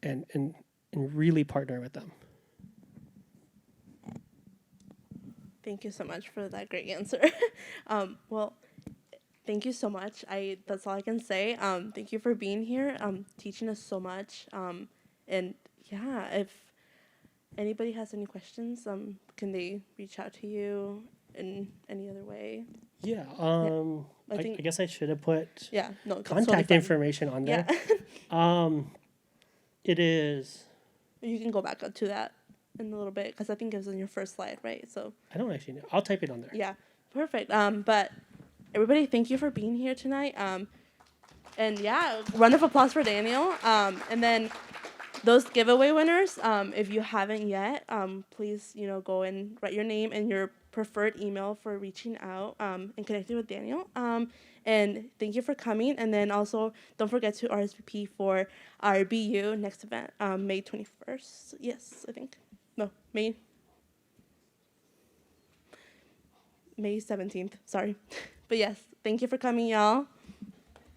and really partner with them. Thank you so much for that great answer. Well, thank you so much. That's all I can say. Thank you for being here, teaching us so much. And yeah, if anybody has any questions, can they reach out to you in any other way? Yeah. I think- I guess I should have put Yeah, no, that's contact totally fine. information on there. Yeah. It is. You can go back up to that in a little bit because I think it was on your first slide, right? So I don't actually know. I'll type it on there. yeah, perfect. But everybody, thank you for being here tonight. And yeah, round of applause for Daniel. And then those giveaway winners, if you haven't yet, please, go and write your name and your preferred email for reaching out and connecting with Daniel. And thank you for coming. And then also, don't forget to RSVP for our BU next event, May 21st. Yes, I think. No, May 17th. Sorry. But yes, thank you for coming, y'all.